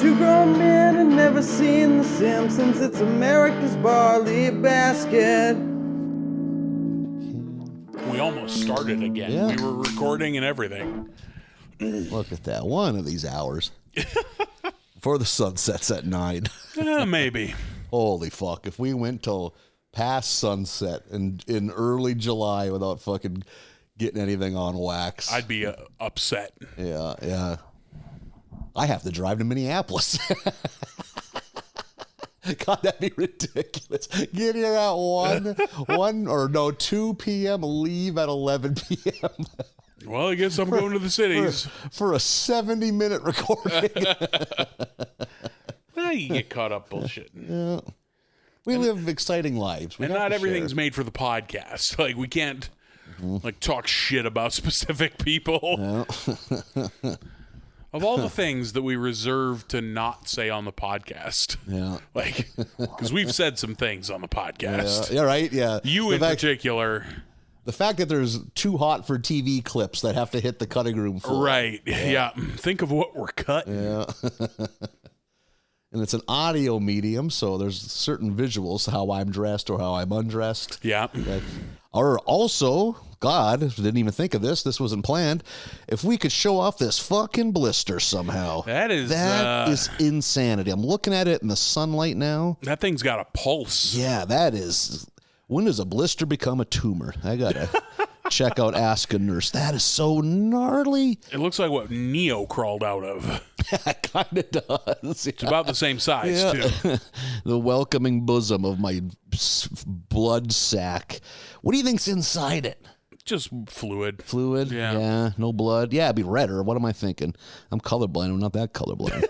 Two grown men have never seen The Simpsons. It's America's barley basket. We almost started again. Yeah. We were recording and everything. Look at that. One of these hours. Before the sun sets at 9. Maybe. Holy fuck. If we went till past sunset in early July without fucking getting anything on wax. I'd be upset. Yeah. I have to drive to Minneapolis. God, that'd be ridiculous. Get here at 2 p.m., leave at 11 p.m. Well, I guess I'm going to the cities. For a 70-minute recording. You get caught up bullshitting. Yeah. We live exciting lives. And not everything's made for the podcast. Like, we can't talk shit about specific people. Yeah. Of all the things that we reserve to not say on the podcast. Yeah. Like, because we've said some things on the podcast. Yeah, right? Yeah. You in particular. The fact that there's too hot for TV clips that have to hit the cutting room floor. Right. Yeah. Think of what we're cutting. Yeah. And it's an audio medium, so there's certain visuals, how I'm dressed or how I'm undressed. Yeah. Or also, God, didn't even think of this. This wasn't planned. If we could show off this fucking blister somehow. That is insanity. I'm looking at it in the sunlight now. That thing's got a pulse. Yeah, that is. When does a blister become a tumor? I got to check out Ask a Nurse. That is so gnarly. It looks like what Neo crawled out of. It kind of does. It's about the same size, too. The welcoming bosom of my blood sac. What do you think's inside it? Just fluid. Fluid? Yeah. No blood. Yeah, it'd be redder. What am I thinking? I'm colorblind. I'm not that colorblind.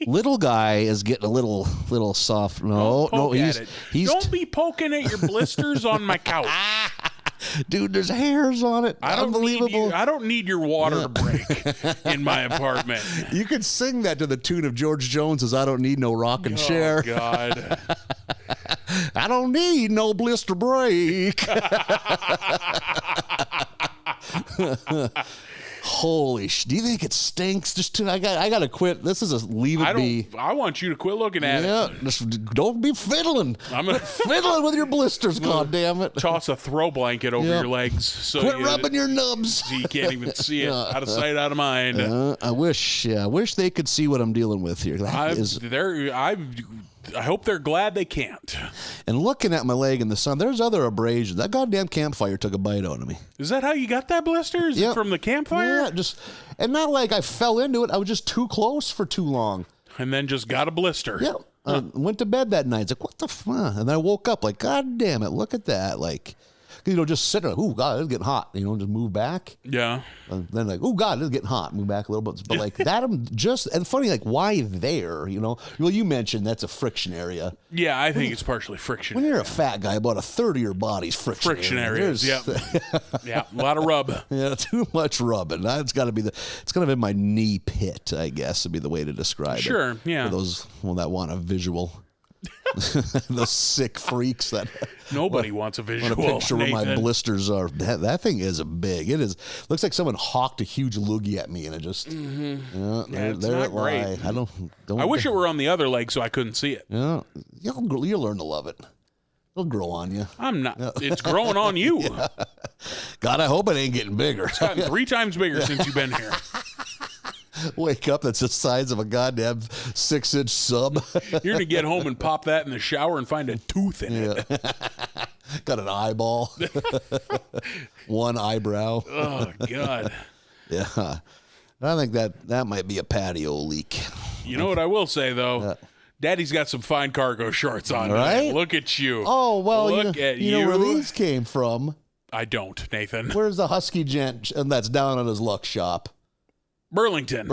Little guy is getting a little soft. No, he's Don't be poking at your blisters on my couch. Dude, there's hairs on it. Unbelievable. I don't need your water to break in my apartment. You could sing that to the tune of George Jones's I Don't Need No Rockin' Chair. Oh, God. I don't need no blister break. Holy do you think it stinks? I gotta quit. This is a leave it be. I want you to quit looking at it. Just don't be fiddling. I'm gonna fiddling with your blisters, God damn it. Toss a throw blanket over your legs so quit rubbing your nubs. So you can't even see it. Out of sight, out of mind. I wish they could see what I'm dealing with here. I hope they're glad they can't. And looking at my leg in the sun, there's other abrasions. That goddamn campfire took a bite out of me. Is that how you got that blister? Is it from the campfire? Yeah, and not like I fell into it. I was just too close for too long. And then just got a blister. Yeah. I went to bed that night. It's like, what the fuck? And then I woke up like, God damn it, look at that. Like, just sitting there, oh, God, it's getting hot. Just move back. Yeah. And then like, oh, God, it's getting hot. Move back a little bit. But like that, and funny, like, why there, Well, you mentioned that's a friction area. Yeah, I think it's partially friction. When you're a fat guy, about a third of your body's friction areas. Yeah. Yeah, a lot of rub. Yeah, too much rubbing. It's got to be it's kind of in my knee pit, I guess, would be the way to describe it. Sure, yeah. For those that want a visual. Those sick freaks that nobody wants a visual. Want a picture Nathan. where my blisters are. That thing is big. It is. Looks like someone hawked a huge loogie at me, and it just. Mm-hmm. It's not great. I wish it were on the other leg so I couldn't see it. Yeah, you'll learn to love it. It'll grow on you. I'm not. It's growing on you. Yeah. God, I hope it ain't getting bigger. It's gotten 3 times bigger since you've been here. Wake up, that's the size of a goddamn 6-inch sub. You're gonna get home and pop that in the shower and find a tooth in it. Got an eyeball. One eyebrow. Oh, God. Yeah. I think that might be a patio leak. You know what I will say, though? Daddy's got some fine cargo shorts on. Right? Look at you. Oh, well, Look at you. You know where these came from. I don't, Nathan. Where's the husky gent that's down at his luck shop? Burlington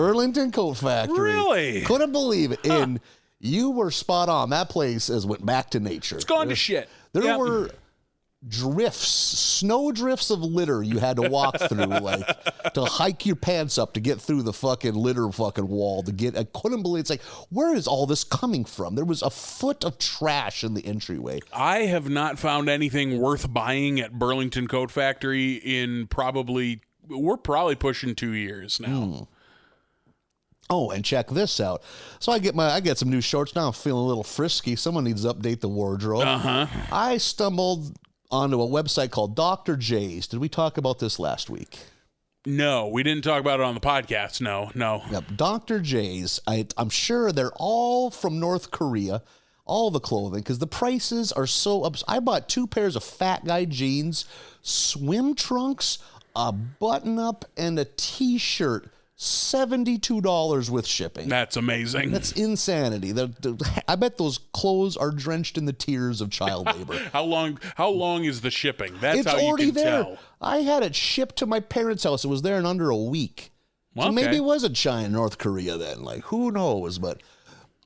Coat Factory. Really? Couldn't believe it. Huh. And you were spot on. That place went back to nature. It's gone to shit. There were snow drifts of litter you had to walk through, like to hike your pants up to get through the fucking litter fucking wall to get. I couldn't believe it's like, where is all this coming from? There was a foot of trash in the entryway. I have not found anything worth buying at Burlington Coat Factory in we're probably pushing 2 years now. Oh, and check this out. So I get some new shorts now. I'm feeling a little frisky. Someone needs to update the wardrobe. I stumbled onto a website called Dr. J's. Did we talk about this last week? No, we didn't talk about it on the podcast. No. Yep. Dr. J's. I'm sure they're all from North Korea. All the clothing, because the prices are so I bought 2 pairs of fat guy jeans, swim trunks, a button-up, and a T-shirt. $72 with shipping. That's amazing. That's insanity. I bet those clothes are drenched in the tears of child labor. How long is the shipping? That's it's how you already can there. tell. I had it shipped to my parents' house. It was there in under a week. So Okay. maybe it wasn't China, North Korea then. Like, who knows? But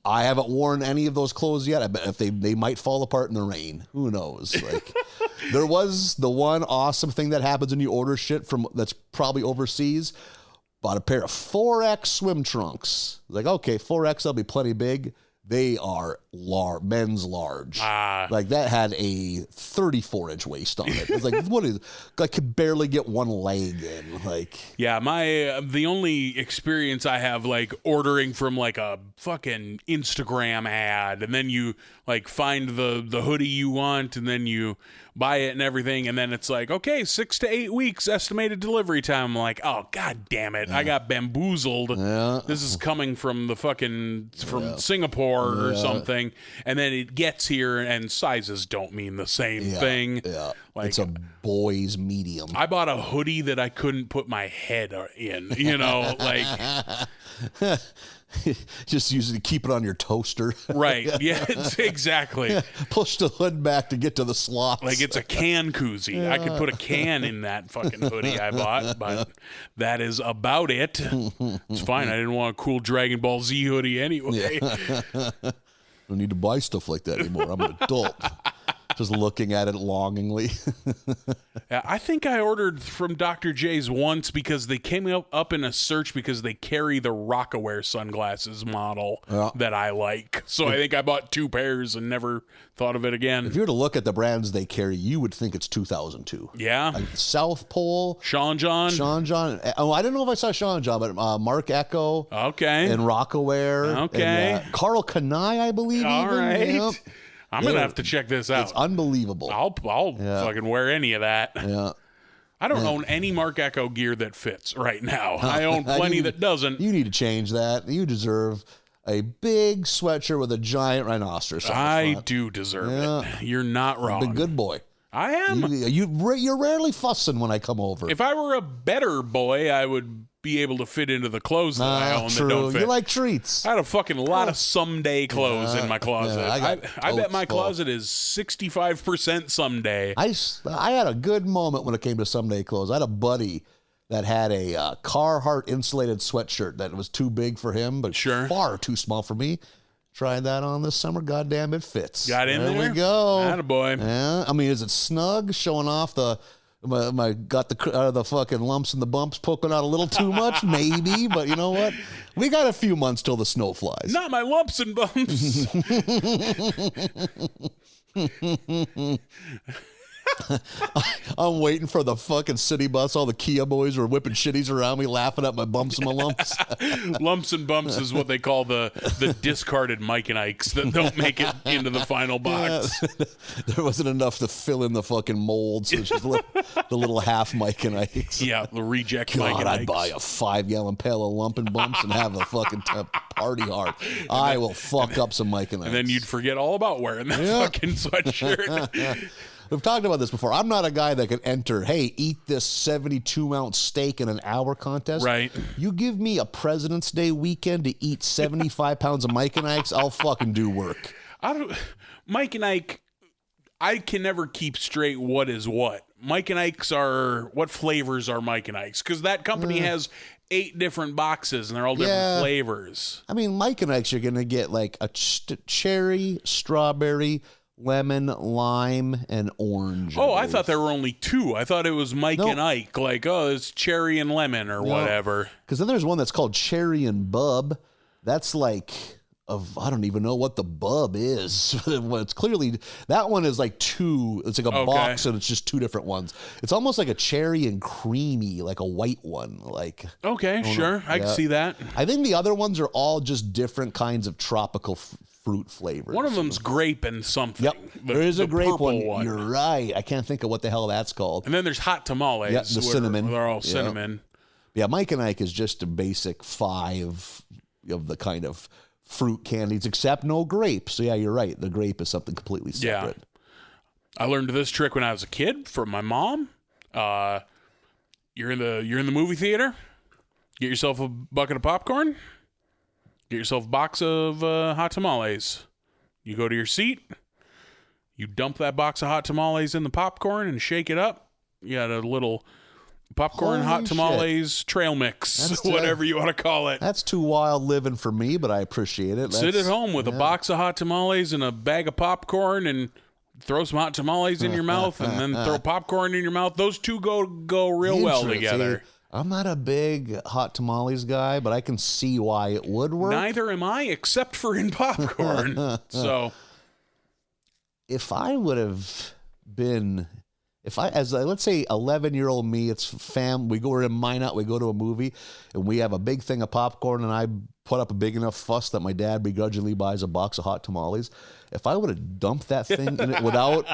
I haven't worn any of those clothes yet. I bet if they might fall apart in the rain. Who knows? Like, there was the one awesome thing that happens when you order shit that's probably overseas. Bought a pair of 4X swim trunks. Like, okay, 4X, that'll be plenty big. They are men's large. Like, that had a 34-inch waist on it. It's like, what is? I could barely get one leg in. Like, yeah, the only experience I have, like, ordering from like a fucking Instagram ad, and then you like find the hoodie you want, and then you buy it and everything, and then it's like, okay, 6 to 8 weeks estimated delivery time. I'm like, oh god damn it, I got bamboozled. This is coming from Singapore or something, and then it gets here and sizes don't mean the same thing. Like, it's a boy's medium. I bought a hoodie that I couldn't put my head in, like just use it to keep it on your toaster. Right. Yeah, exactly. Push the hood back to get to the slots. Like it's a can koozie. I could put a can in that fucking hoodie I bought, but that is about it. It's fine. I didn't want a cool Dragon Ball Z hoodie anyway. Don't need to buy stuff like that anymore. I'm an adult. Just looking at it longingly. Yeah, I think I ordered from Dr. J's once because they came up in a search because they carry the Rockaware sunglasses model that I like. So I think I bought 2 pairs and never thought of it again. If you were to look at the brands they carry, you would think it's 2002. Yeah. Like South Pole. Sean John. Oh, I don't know if I saw Sean John, but Mark Echo. Okay. And Rockaware. Okay. And, Carl Kanai, I believe. All even. right. Yep. I'm going to have to check this out. It's unbelievable. I'll fucking wear any of that. Yeah. I don't own any Mark Echo gear that fits right now. I own plenty that doesn't. You need to change that. You deserve a big sweatshirt with a giant rhinoceros on the I front. do deserve it. You're not wrong. Big good boy. I am. You're rarely fussing when I come over. If I were a better boy, I would be able to fit into the clothes that I own true. that don't fit. You like treats. I had a fucking lot of someday clothes in my closet. I bet my closet is 65% someday. I had a good moment when it came to someday clothes. I had a buddy that had a Carhartt insulated sweatshirt that was too big for him, but far too small for me. Tried that on this summer. Goddamn, it fits. Got in there? There we go. Attaboy. Yeah. I mean, is it snug? Showing off got the fucking lumps and the bumps poking out a little too much? Maybe, but you know what? We got a few months till the snow flies. Not my lumps and bumps. I'm waiting for the fucking city bus. All the Kia boys are whipping shitties around me, laughing at my bumps and my lumps. Lumps and bumps is what they call the discarded Mike and Ikes that don't make it into the final box. Yeah. There wasn't enough to fill in the fucking mold, so it's just the little half Mike and Ikes. Yeah, the reject Mike and Ikes. I'd buy a 5-gallon pail of lump and bumps and have a fucking party hard. I will fuck up some Mike and Ikes. And then you'd forget all about wearing that fucking sweatshirt. We've talked about this before. I'm not a guy that can enter, hey, eat this 72-ounce steak in an hour contest. Right. You give me a President's Day weekend to eat 75 pounds of Mike and Ike's, I'll fucking do work. Mike and Ike, I can never keep straight what is what. Mike and Ike's what flavors are Mike and Ike's? Because that company has 8 different boxes and they're all different flavors. I mean, Mike and Ike's, you're going to get like a cherry, strawberry, lemon, lime, and orange. Oh, I thought there were only 2. I thought it was Mike and Ike. Like, it's cherry and lemon or whatever. Because then there's one that's called cherry and bub. That's like I don't even know what the bub is. It's clearly, that one is like it's like a box and it's just two different ones. It's almost like a cherry and creamy, like a white one. Like, okay, sure. I can see that. I think the other ones are all just different kinds of tropical fruit flavors. One of them's grape and something. Yep. There is a grape one. one. You're right. I can't think of what the hell that's called. And then there's hot tamales. Yep, the cinnamon. They're all cinnamon. Yeah, Mike and Ike is just a basic 5 of the kind of fruit candies, except no grape. So yeah, you're right. The grape is something completely separate. Yeah. I learned this trick when I was a kid from my mom. You're in the movie theater. Get yourself a bucket of popcorn. Get yourself a box of hot tamales. You go to your seat. You dump that box of hot tamales in the popcorn and shake it up. You got a little popcorn Holy hot tamales trail mix, whatever you want to call it. That's too wild living for me, but I appreciate it. Sit at home with a box of hot tamales and a bag of popcorn and throw some hot tamales in your mouth and then throw popcorn in your mouth. Those two go real well together. I'm not a big hot tamales guy, but I can see why it would work. Neither am I, except for in popcorn. So if I would have been... let's say 11-year-old me, we're in Minot, we go to a movie, and we have a big thing of popcorn, and I put up a big enough fuss that my dad begrudgingly buys a box of hot tamales. If I would have dumped that thing in it without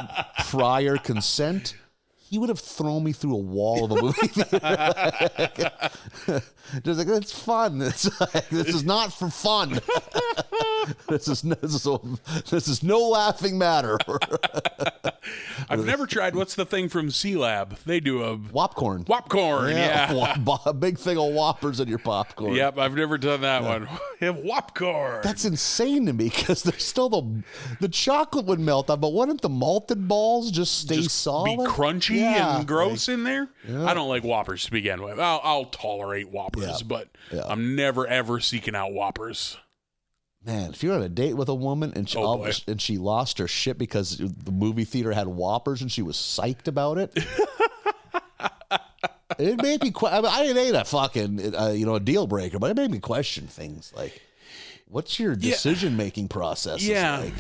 prior consent, he would have thrown me through a wall of a movie theater. Just like, it's fun. This is not for fun. This is no laughing matter. I've never tried. What's the thing from C-Lab? They do a Wopcorn. Wopcorn, yeah. A big thing of Whoppers in your popcorn. Yep, I've never done that one. Have Wopcorn. That's insane to me because there's still the chocolate would melt on, but wouldn't the malted balls just stay solid? Be crunchy and gross in there? Yeah. I don't like Whoppers to begin with. I'll tolerate Whoppers, but I'm never ever seeking out Whoppers. Man, if you're on a date with a woman and she lost her shit because the movie theater had Whoppers and she was psyched about it, it made me. It ain't a fucking a deal breaker, but it made me question things like, what's your decision making process? Yeah, like?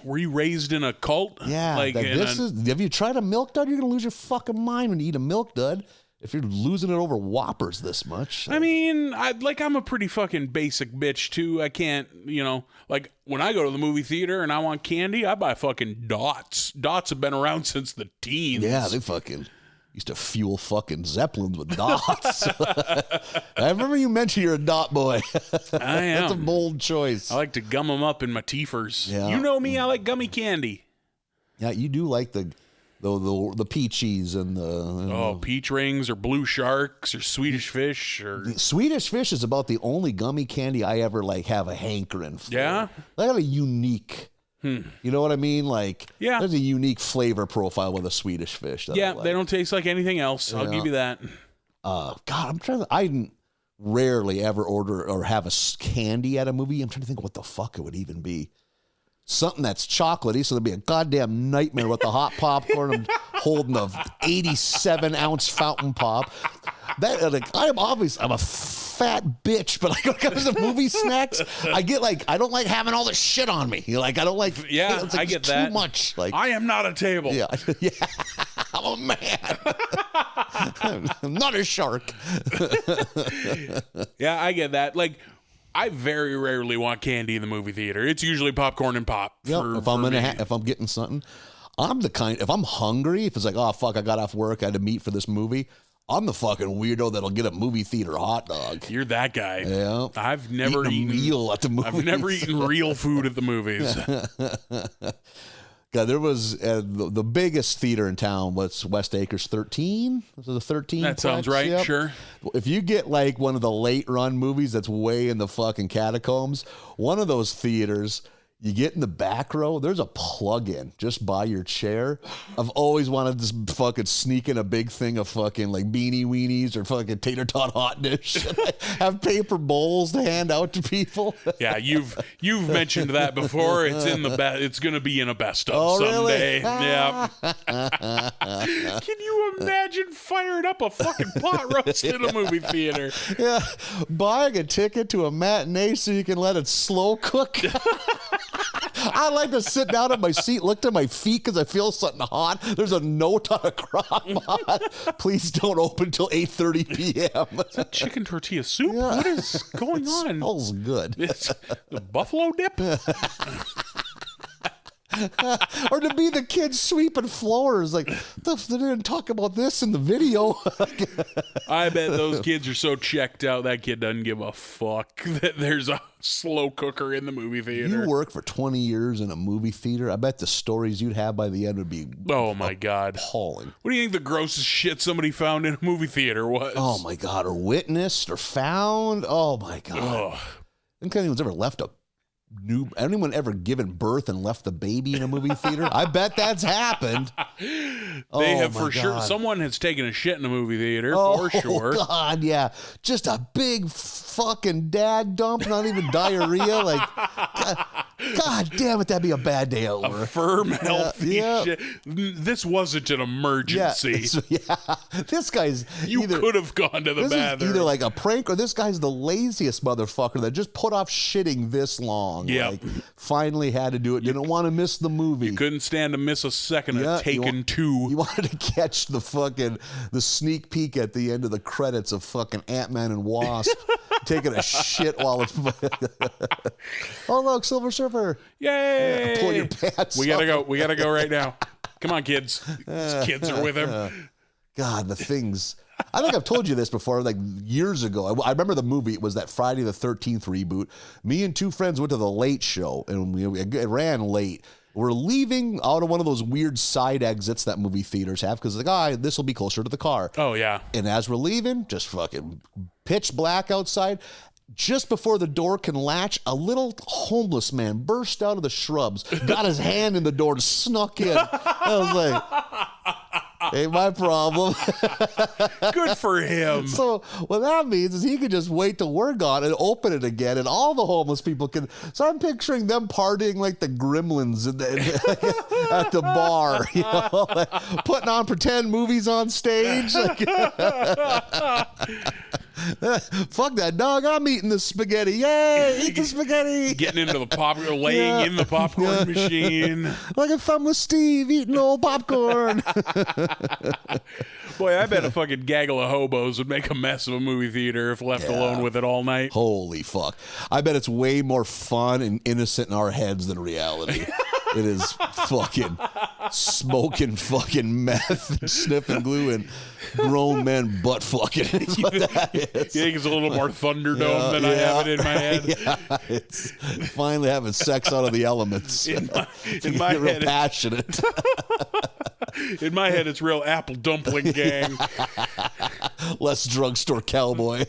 Were you raised in a cult? Yeah, have you tried a milk dud? You're gonna lose your fucking mind when you eat a milk dud. If you're losing it over Whoppers this much. I mean, I'm a pretty fucking basic bitch, too. I can't, like, when I go to the movie theater and I want candy, I buy fucking Dots. Dots have been around since the teens. Yeah, they fucking used to fuel fucking Zeppelins with Dots. I remember you mentioned you're a Dot boy. I am. That's a bold choice. I like to gum them up in my teethers. Yeah. You know me, I like gummy candy. Yeah, you do like the peachies and the peach rings or blue sharks or Swedish fish or Swedish fish is about the only gummy candy I ever have a hankering for. Yeah, they have a unique. You know what I mean? Like, there's a unique flavor profile with a Swedish fish. They don't taste like anything else. I'll give you that. God, I'm trying to. I rarely ever order or have a candy at a movie. I'm trying to think what the fuck it would even be. Something that's chocolatey, so there'll be a goddamn nightmare with the hot popcorn. I'm holding a 87-ounce fountain pop. I'm a fat bitch, but when it comes to movie snacks, I don't like having all this shit on me. I don't like. Yeah, I get that. Too much. I am not a table. Yeah, I'm a man. I'm not a shark. Yeah, I get that. I very rarely want candy in the movie theater. It's usually popcorn and pop. If I'm getting something, I'm the kind. If I'm hungry, if it's like, oh fuck, I got off work, I had to meet for this movie. I'm the fucking weirdo that'll get a movie theater hot dog. You're that guy. Yeah. I've never eaten a meal at the movies. I've never eaten real food at the movies. God, there was the biggest theater in town was West Acres 13. Was it the 13? That sounds right. Yep. Sure. If you get one of the late run movies that's way in the fucking catacombs, one of those theaters, You get in the back row, there's a plug-in just by your chair. I've always wanted to fucking sneak in a big thing of fucking like beanie weenies or fucking tater tot hot dish. Have paper bowls to hand out to people. Yeah, you've mentioned that before. It's in the it's going to be in a best of really? someday. Yeah. Can you imagine firing up a fucking pot roast in a movie theater? Yeah, buying a ticket to a matinee so you can let it slow cook. I like to sit down in my seat, look to my feet because I feel something hot. There's a note on a crock pot. Please don't open till 8:30 p.m. Is that chicken tortilla soup? Yeah. What is going on? It smells good. It's the buffalo dip? Or to be the kids sweeping floors. Like, they didn't talk about this in the video. I bet those kids are so checked out that kid doesn't give a fuck that there's a slow cooker in the movie theater. You work for 20 years in a movie theater. I bet the stories you'd have by the end would be oh my god, appalling. What do you think the grossest shit somebody found in a movie theater was? Oh my god, or witnessed or found. Oh my god. I don't think anyone's ever left anyone ever given birth and left the baby in a movie theater? I bet that's happened. They have for sure. Someone has taken a shit in a movie theater for sure. Oh God, yeah, just a big fucking dad dump, not even diarrhea. Like, God damn it, that'd be a bad day at work. A firm, healthy shit. This wasn't an emergency. Yeah, this guy's. You could have gone to the bathroom. Is either like a prank or this guy's the laziest motherfucker that just put off shitting this long. Yeah, like, finally had to do it. Didn't want to miss the movie. You couldn't stand to miss a second of Taken 2. You wanted to catch the sneak peek at the end of the credits of fucking Ant-Man and Wasp taking a shit while it's. Oh look, Silver Surfer! Yay! Yeah, pull your pants. We gotta go. We gotta go right now. Come on, kids. These kids are with him. God, the things. I think I've told you this before, like years ago. I remember the movie. It was that Friday the 13th reboot. Me and two friends went to the Late Show, and it ran late. We're leaving out of one of those weird side exits that movie theaters have because like, this will be closer to the car. Oh, yeah. And as we're leaving, just fucking pitch black outside. Just before the door can latch, a little homeless man burst out of the shrubs, got his hand in the door and snuck in. I was like, ain't my problem. Good for him. So what that means is he could just wait till we're gone and open it again, and all the homeless people can. So I'm picturing them partying like the gremlins at the bar, you know, like putting on pretend movies on stage. Like, fuck that dog, I'm eating the spaghetti. Yay, eat the spaghetti. Getting into the popcorn, laying in the popcorn machine. Like if I'm with Steve eating old popcorn. Boy, I bet a fucking gaggle of hobos would make a mess of a movie theater if left alone with it all night. Holy fuck. I bet it's way more fun and innocent in our heads than reality. It is fucking smoking fucking meth and sniffing glue and grown men butt fucking. Is what that is. You think it's a little more Thunderdome than I have it in my head? Yeah, it's finally having sex out of the elements. In my head, real passionate. In my head, it's real apple dumpling gang. Less drugstore cowboy.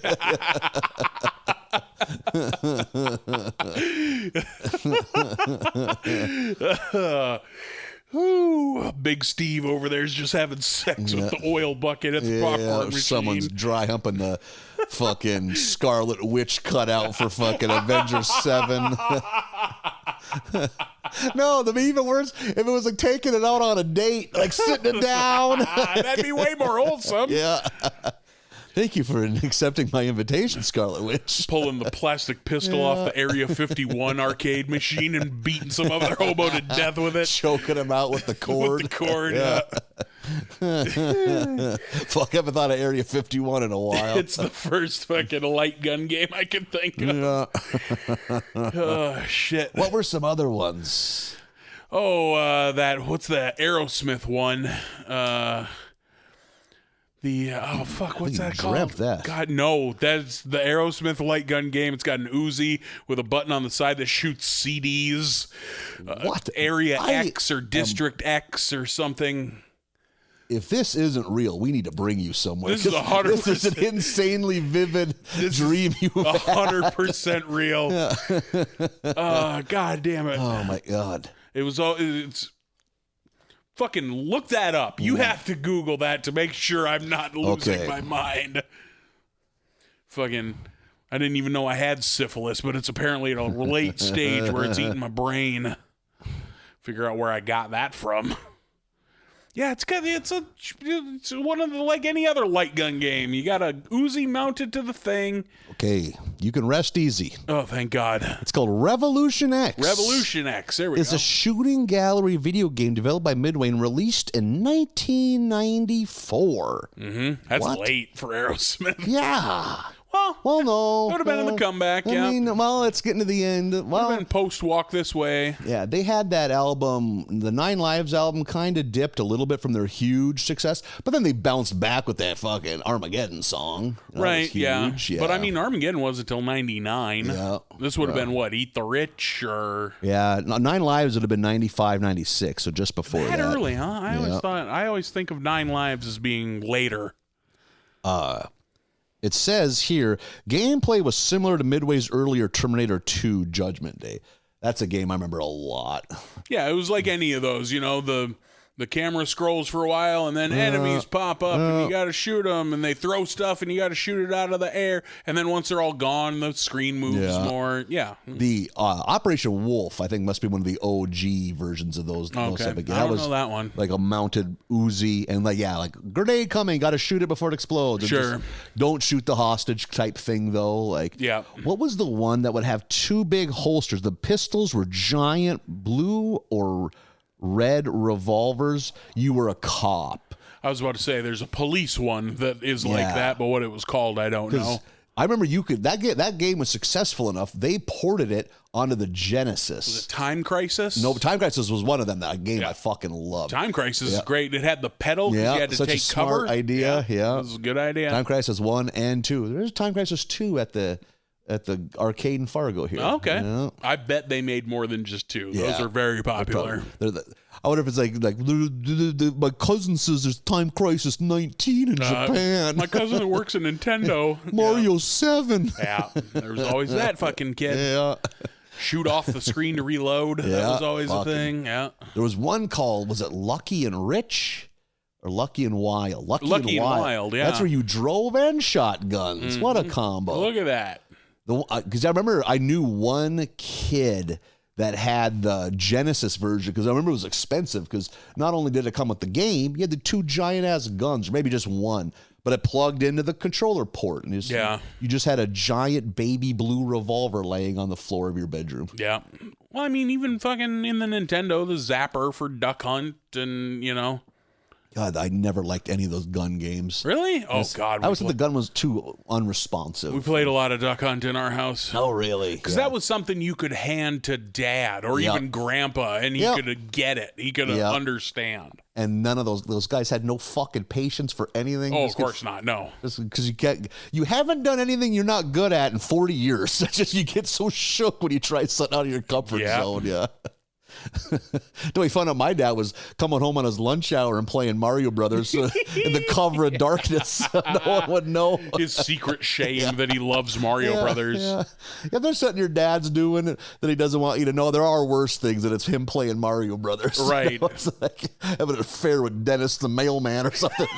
Ooh, Big Steve over there is just having sex with the oil bucket at the popcorn machine. Someone's dry humping the fucking Scarlet Witch cutout for fucking Avengers 7. No, the even worse, if it was like taking it out on a date, like sitting it down. That'd be way more wholesome. Yeah. Thank you for accepting my invitation, Scarlet Witch. Pulling the plastic pistol off the Area 51 arcade machine and beating some other hobo to death with it. Choking him out with the cord. With the cord, Fuck, I haven't thought of Area 51 in a while. It's the first fucking light gun game I can think of. Yeah. Oh, shit. What were some other ones? Oh, what's the Aerosmith one? What's that called? Dreamt that. God, no, that's the Aerosmith light gun game. It's got an Uzi with a button on the side that shoots CDs. What? Area X or District X or something. if this isn't real, we need to bring you somewhere. This is 100%. This is an insanely vivid dream you've had. 100% real. God damn it. Oh my God. It's fucking look that up. You have to Google that to make sure I'm not losing my mind. Fucking, I didn't even know I had syphilis, but it's apparently at a late stage where it's eating my brain. Figure out where I got that from. Yeah, it's one of the, like any other light gun game. You got a Uzi mounted to the thing. Okay, you can rest easy. Oh, thank God. It's called Revolution X. Revolution X. There we go. It's a shooting gallery video game developed by Midway and released in 1994. Mm-hmm. That's late for Aerosmith. Yeah. Well, no. Would have been in the comeback, yeah. I mean, well, it's getting to the end. Well, would have been post-Walk This Way. Yeah, they had that album, the Nine Lives album, kind of dipped a little bit from their huge success, but then they bounced back with that fucking Armageddon song. Right, yeah. But I mean, Armageddon wasn't until 99. Yeah. This would have been, what, Eat the Rich or... Yeah, Nine Lives would have been 95, 96, so just before that. That early, huh? I always think of Nine Lives as being later. It says here, gameplay was similar to Midway's earlier Terminator 2 Judgment Day. That's a game I remember a lot. Yeah, it was like any of those, you know, the camera scrolls for a while and then enemies pop up and you got to shoot them and they throw stuff and you got to shoot it out of the air. And then once they're all gone, the screen moves more. Yeah. The Operation Wolf, I think, must be one of the OG versions of those. Okay. Those type of games. I don't know that one. Like a mounted Uzi and like grenade coming, got to shoot it before it explodes. Sure. Don't shoot the hostage type thing though. Like, yeah. What was the one that would have two big holsters? The pistols were giant blue or red revolvers. You were a cop. I was about to say there's a police one that is like that, but what it was called, I don't know. I remember that game was successful enough. They ported it onto the Genesis. Was it Time Crisis? No, Time Crisis was one of them. That game I fucking loved. Time Crisis is great. It had the pedal. Yeah, you had to such take a smart cover. idea. Yeah, it was a good idea. Time Crisis 1 and 2. There's Time Crisis 2 at the arcade in Fargo here. Okay. Yeah. I bet they made more than just 2. Those are very popular. I wonder if it's like my cousin says there's Time Crisis 19 in Japan. My cousin that works at Nintendo. Mario 7. Yeah, there was always that fucking kid. Yeah. Shoot off the screen to reload. Yeah, that was always a thing. Yeah. There was one called, was it Lucky and Rich? Or Lucky and Wild? Lucky and Wild, yeah. That's where you drove and shot guns. Mm-hmm. What a combo. Look at that. Because I remember I knew one kid that had the Genesis version, because I remember it was expensive, because not only did it come with the game, you had the 2 giant-ass guns, or maybe just one, but it plugged into the controller port. And you just had a giant baby blue revolver laying on the floor of your bedroom. Yeah. Well, I mean, even fucking in the Nintendo, the Zapper for Duck Hunt and, you know. God, I never liked any of those gun games. Really? Oh, God. I always thought the gun was too unresponsive. We played a lot of Duck Hunt in our house. Oh, really? Because that was something you could hand to Dad or even Grandpa, and he could get it. He could understand. And none of those guys had no fucking patience for anything. Oh, of course not. No. Because you haven't done anything you're not good at in 40 years. It's just you get so shook when you try something out of your comfort zone. Yeah. The way fun out my dad was coming home on his lunch hour and playing Mario Brothers in the cover of darkness. No one would know. His secret shame that he loves Mario Brothers. Yeah, there's something your dad's doing that he doesn't want you to know. There are worse things, and it's him playing Mario Brothers. Right. You know, it's like having an affair with Dennis the mailman or something.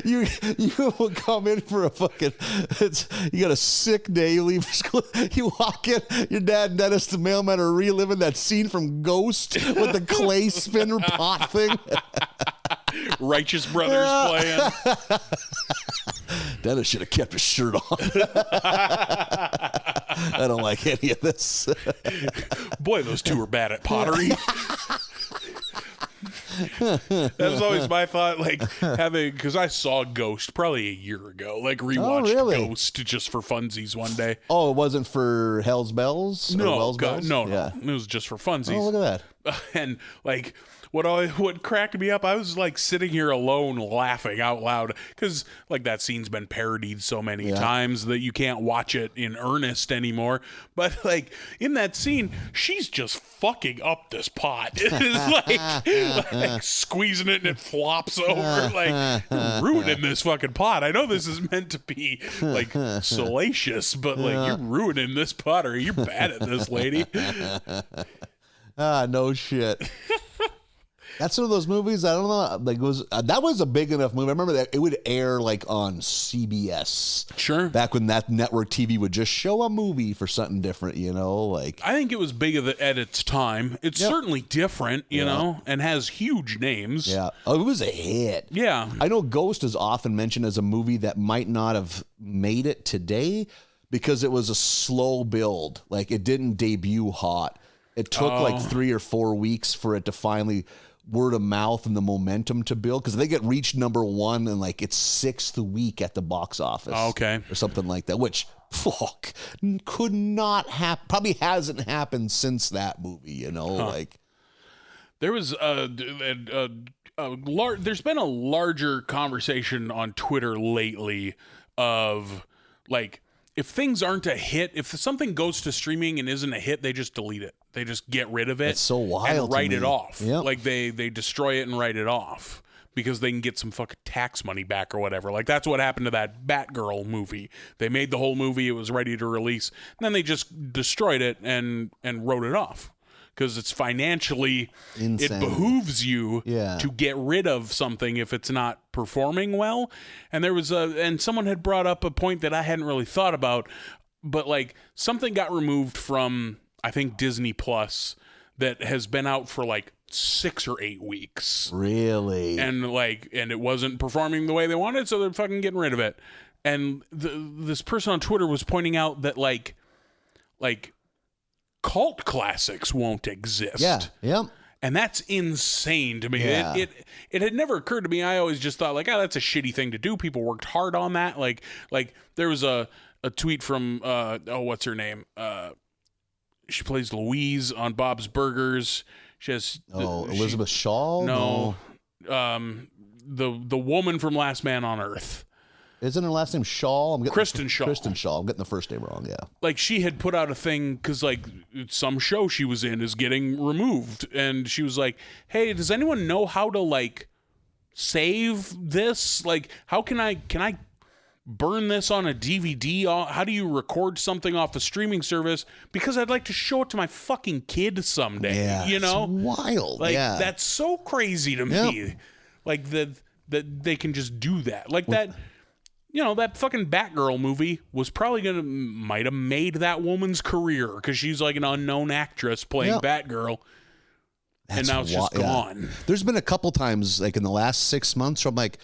You will come in for a fucking, you got a sick day, you leave school, you walk in, your dad and Dennis the mailman are reliving that scene from Ghost with the clay spinner pot thing. Righteous Brothers playing. Dennis should have kept his shirt on. I don't like any of this. Boy, those two are bad at pottery. That was always my thought, like because I saw Ghost probably a year ago, like rewatched Ghost just for funsies one day. Oh, it wasn't for Hell's Bells? No, God, no, it was just for funsies. Oh, look at that. And like what cracked me up, I was like sitting here alone laughing out loud because like that scene's been parodied so many times that you can't watch it in earnest anymore. But like in that scene, she's just fucking up this pot. It's like squeezing it and it flops over. Like, you're ruining this fucking pot. I know this is meant to be like salacious, but like you're ruining this pot, or you're bad at this, lady. No shit. That's one of those movies, I don't know, like that was a big enough movie. I remember that it would air like on CBS. Sure. Back when that network TV would just show a movie for something different, like. I think it was big at its time. It's certainly different, you know, and has huge names. Yeah. Oh, it was a hit. Yeah. I know Ghost is often mentioned as a movie that might not have made it today because it was a slow build. Like it didn't debut hot. It took like 3 or 4 weeks for it to finally word of mouth and the momentum to build, because I think it reached number 1 in like its 6th week at the box office. Okay. Or something like that, which could not happen. Probably hasn't happened since that movie, like. There was there's been a larger conversation on Twitter lately of like, if things aren't a hit, if something goes to streaming and isn't a hit, they just delete it. They just get rid of it. It's so wild. And write it off. Yep. Like they destroy it and write it off because they can get some fucking tax money back or whatever. Like that's what happened to that Batgirl movie. They made the whole movie. It was ready to release. And then they just destroyed it and wrote it off. Because it's financially, insane. It behooves you to get rid of something if it's not performing well. And there was and someone had brought up a point that I hadn't really thought about, but like something got removed from, I think, Disney Plus that has been out for like 6 or 8 weeks. Really? And it wasn't performing the way they wanted, so they're fucking getting rid of it. And this person on Twitter was pointing out that like cult classics won't exist. Yeah. Yep. And that's insane to me. Yeah. It had never occurred to me. I always just thought like, that's a shitty thing to do. People worked hard on that. Like there was a tweet from what's her name? She plays Louise on Bob's Burgers. She has Elizabeth Shaw? No. The woman from Last Man on Earth. Isn't her last name Shaw? Kristen Shaw. Kristen Shaw. I'm getting the first name wrong, yeah. Like, she had put out a thing because, like, some show she was in is getting removed. And she was like, hey, does anyone know how to, like, save this? Like, how can I burn this on a DVD? How do you record something off a streaming service? Because I'd like to show it to my fucking kid someday, Yeah, you know? it's wild, like, yeah. That's so crazy to me. Like, that they can just do that. Like, that... You know, that fucking Batgirl movie was probably might have made that woman's career because she's like an unknown actress playing Batgirl. And now it's just gone. There's been a couple times, like in the last 6 months, where I'm like,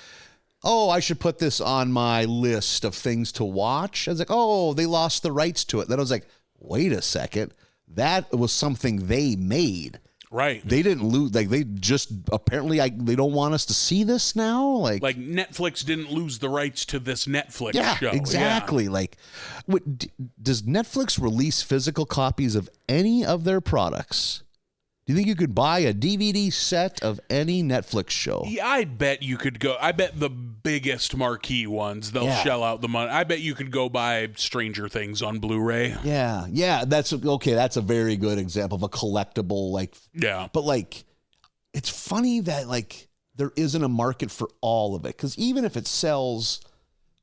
oh, I should put this on my list of things to watch. I was like, oh, they lost the rights to it. Then I was like, wait a second. That was something they made. Right. They didn't lose. Like, they just apparently they don't want us to see this now. Like Netflix didn't lose the rights to this Netflix show. Exactly. Yeah. Like, does Netflix release physical copies of any of their products? Do you think you could buy a DVD set of any Netflix show? Yeah, I bet you could go. I bet the biggest marquee ones, they'll shell out the money. I bet you could go buy Stranger Things on Blu-ray. Yeah. That's okay. That's a very good example of a collectible, like. Yeah. But like, it's funny that like there isn't a market for all of it, because even if it sells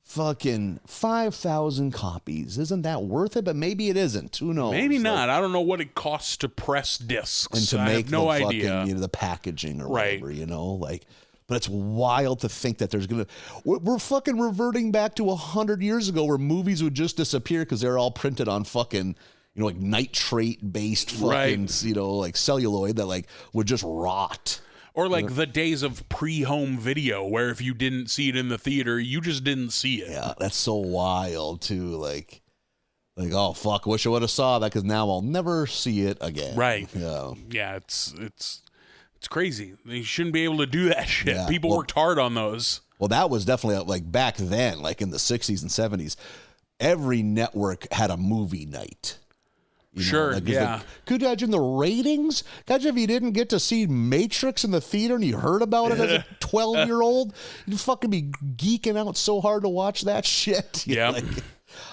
fucking 5,000 copies, isn't that worth it? But maybe it isn't. Who knows? Maybe not. I don't know what it costs to press discs and to I make have no the idea. fucking, the packaging or whatever, like. But it's wild to think that we're fucking reverting back to 100 years ago where movies would just disappear because they're all printed on fucking, like nitrate based fucking, like celluloid that like would just rot. Or like the days of pre-home video where if you didn't see it in the theater, you just didn't see it. Yeah, that's so wild too. Like, oh fuck, wish I would have saw that because now I'll never see it again. Right. Yeah. Yeah, it's crazy. You shouldn't be able to do that shit. Yeah. People worked hard on those. Well, that was definitely like back then, like in the 60s and 70s, every network had a movie night. Sure, yeah. Could you imagine the ratings? Imagine if you didn't get to see Matrix in the theater and you heard about it as a 12-year-old. You'd fucking be geeking out so hard to watch that shit. Yeah. Like,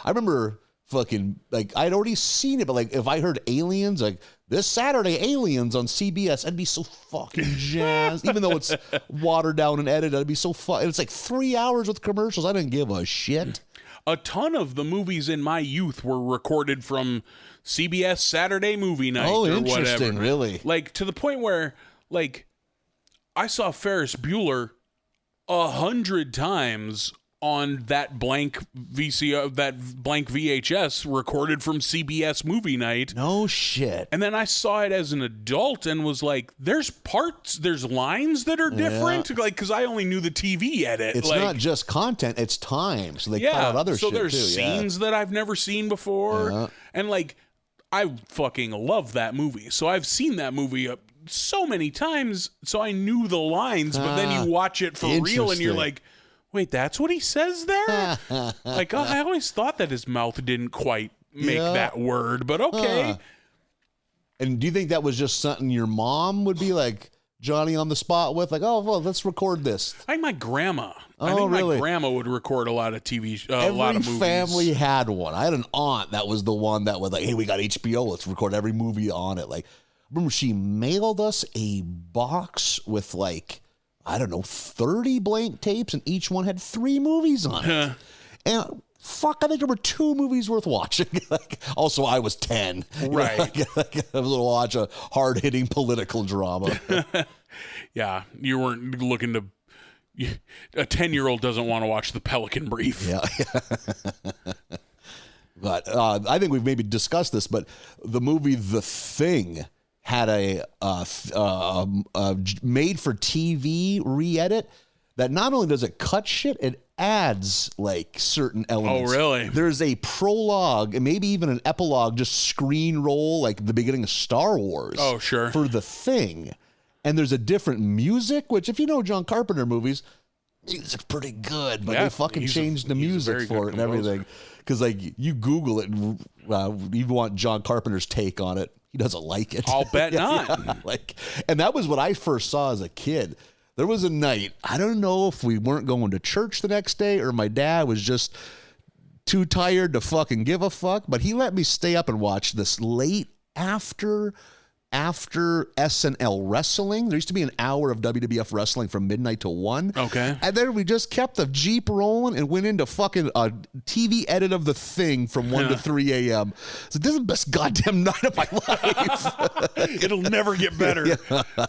I remember fucking, like, I'd already seen it, but, like, if I heard Aliens, like, this Saturday, Aliens on CBS, I'd be so fucking jazzed. Even though it's watered down and edited, I'd be so fun. It's like 3 hours with commercials. I didn't give a shit. A ton of the movies in my youth were recorded from CBS Saturday Movie Night or whatever. Oh, interesting, really? Like, to the point where, like, I saw Ferris Bueller 100 times on that blank VHS recorded from CBS Movie Night. No shit. And then I saw it as an adult and was like, there's lines that are different. Yeah. Like, because I only knew the TV edit. It's like, not just content, it's time. So they cut out other shit too. So there's scenes that I've never seen before. Yeah. And like, I fucking love that movie. So I've seen that movie so many times, so I knew the lines, but then you watch it for real and you're like, wait, that's what he says there? Like, I always thought that his mouth didn't quite make that word, but okay. And do you think that was just something your mom would be like Johnny on the spot with? Like, oh, well, let's record this. I think my grandma. Really? My grandma would record a lot of TV, a lot of movies. Every family had one. I had an aunt that was the one that was like, hey, we got HBO. Let's record every movie on it. Like, I remember she mailed us a box with like, I don't know, 30 blank tapes, and each one had 3 movies on it. And fuck, I think there were 2 movies worth watching. Like, also, I was 10. Right. I was going to watch a hard-hitting political drama. Yeah, you weren't looking to... A 10-year-old doesn't want to watch The Pelican Brief. Yeah. But I think we've maybe discussed this, but the movie The Thing had a made-for-TV re-edit that not only does it cut shit, it adds like certain elements. Oh, really? There's a prologue and maybe even an epilogue, just screen roll, like the beginning of Star Wars. Oh, sure. For The Thing. And there's a different music, which if you know John Carpenter movies, music's pretty good, but they fucking changed the music for it and everything. Because like you Google it and you want John Carpenter's take on it. He doesn't like it. I'll bet not. Yeah, like, and that was what I first saw as a kid. There was a night, I don't know if we weren't going to church the next day or my dad was just too tired to fucking give a fuck, but he let me stay up and watch this late after SNL wrestling. There used to be an hour of WWF wrestling from midnight to 1. Okay. And then we just kept the Jeep rolling and went into fucking a TV edit of The Thing from 1 to 3 a.m. So this is the best goddamn night of my life. It'll never get better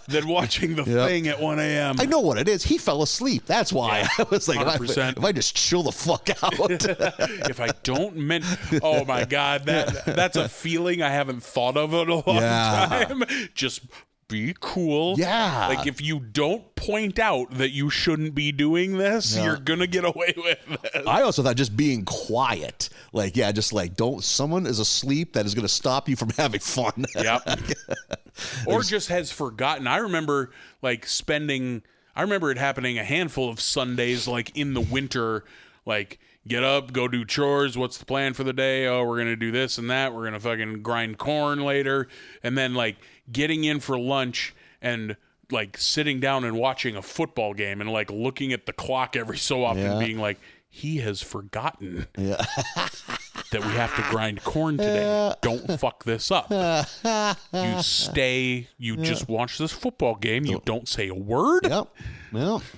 than watching The Thing at 1 a.m. I know what it is. He fell asleep. That's why. Yeah, I was like, 100%. if I just chill the fuck out. If I don't oh my God, that's a feeling I haven't thought of in a long time. Just be cool. Yeah. Like if you don't point out that you shouldn't be doing this, you're gonna get away with it. I also thought just being quiet, like, just like someone is asleep that is gonna stop you from having fun. Yep. Or just has forgotten. I remember it happening a handful of Sundays, like in the winter, like get up, go do chores. What's the plan for the day? Oh, we're going to do this and that. We're going to fucking grind corn later. And then like getting in for lunch and like sitting down and watching a football game and like looking at the clock every so often being like, he has forgotten that we have to grind corn today. Don't fuck this up. You just watch this football game. You don't say a word. Yep.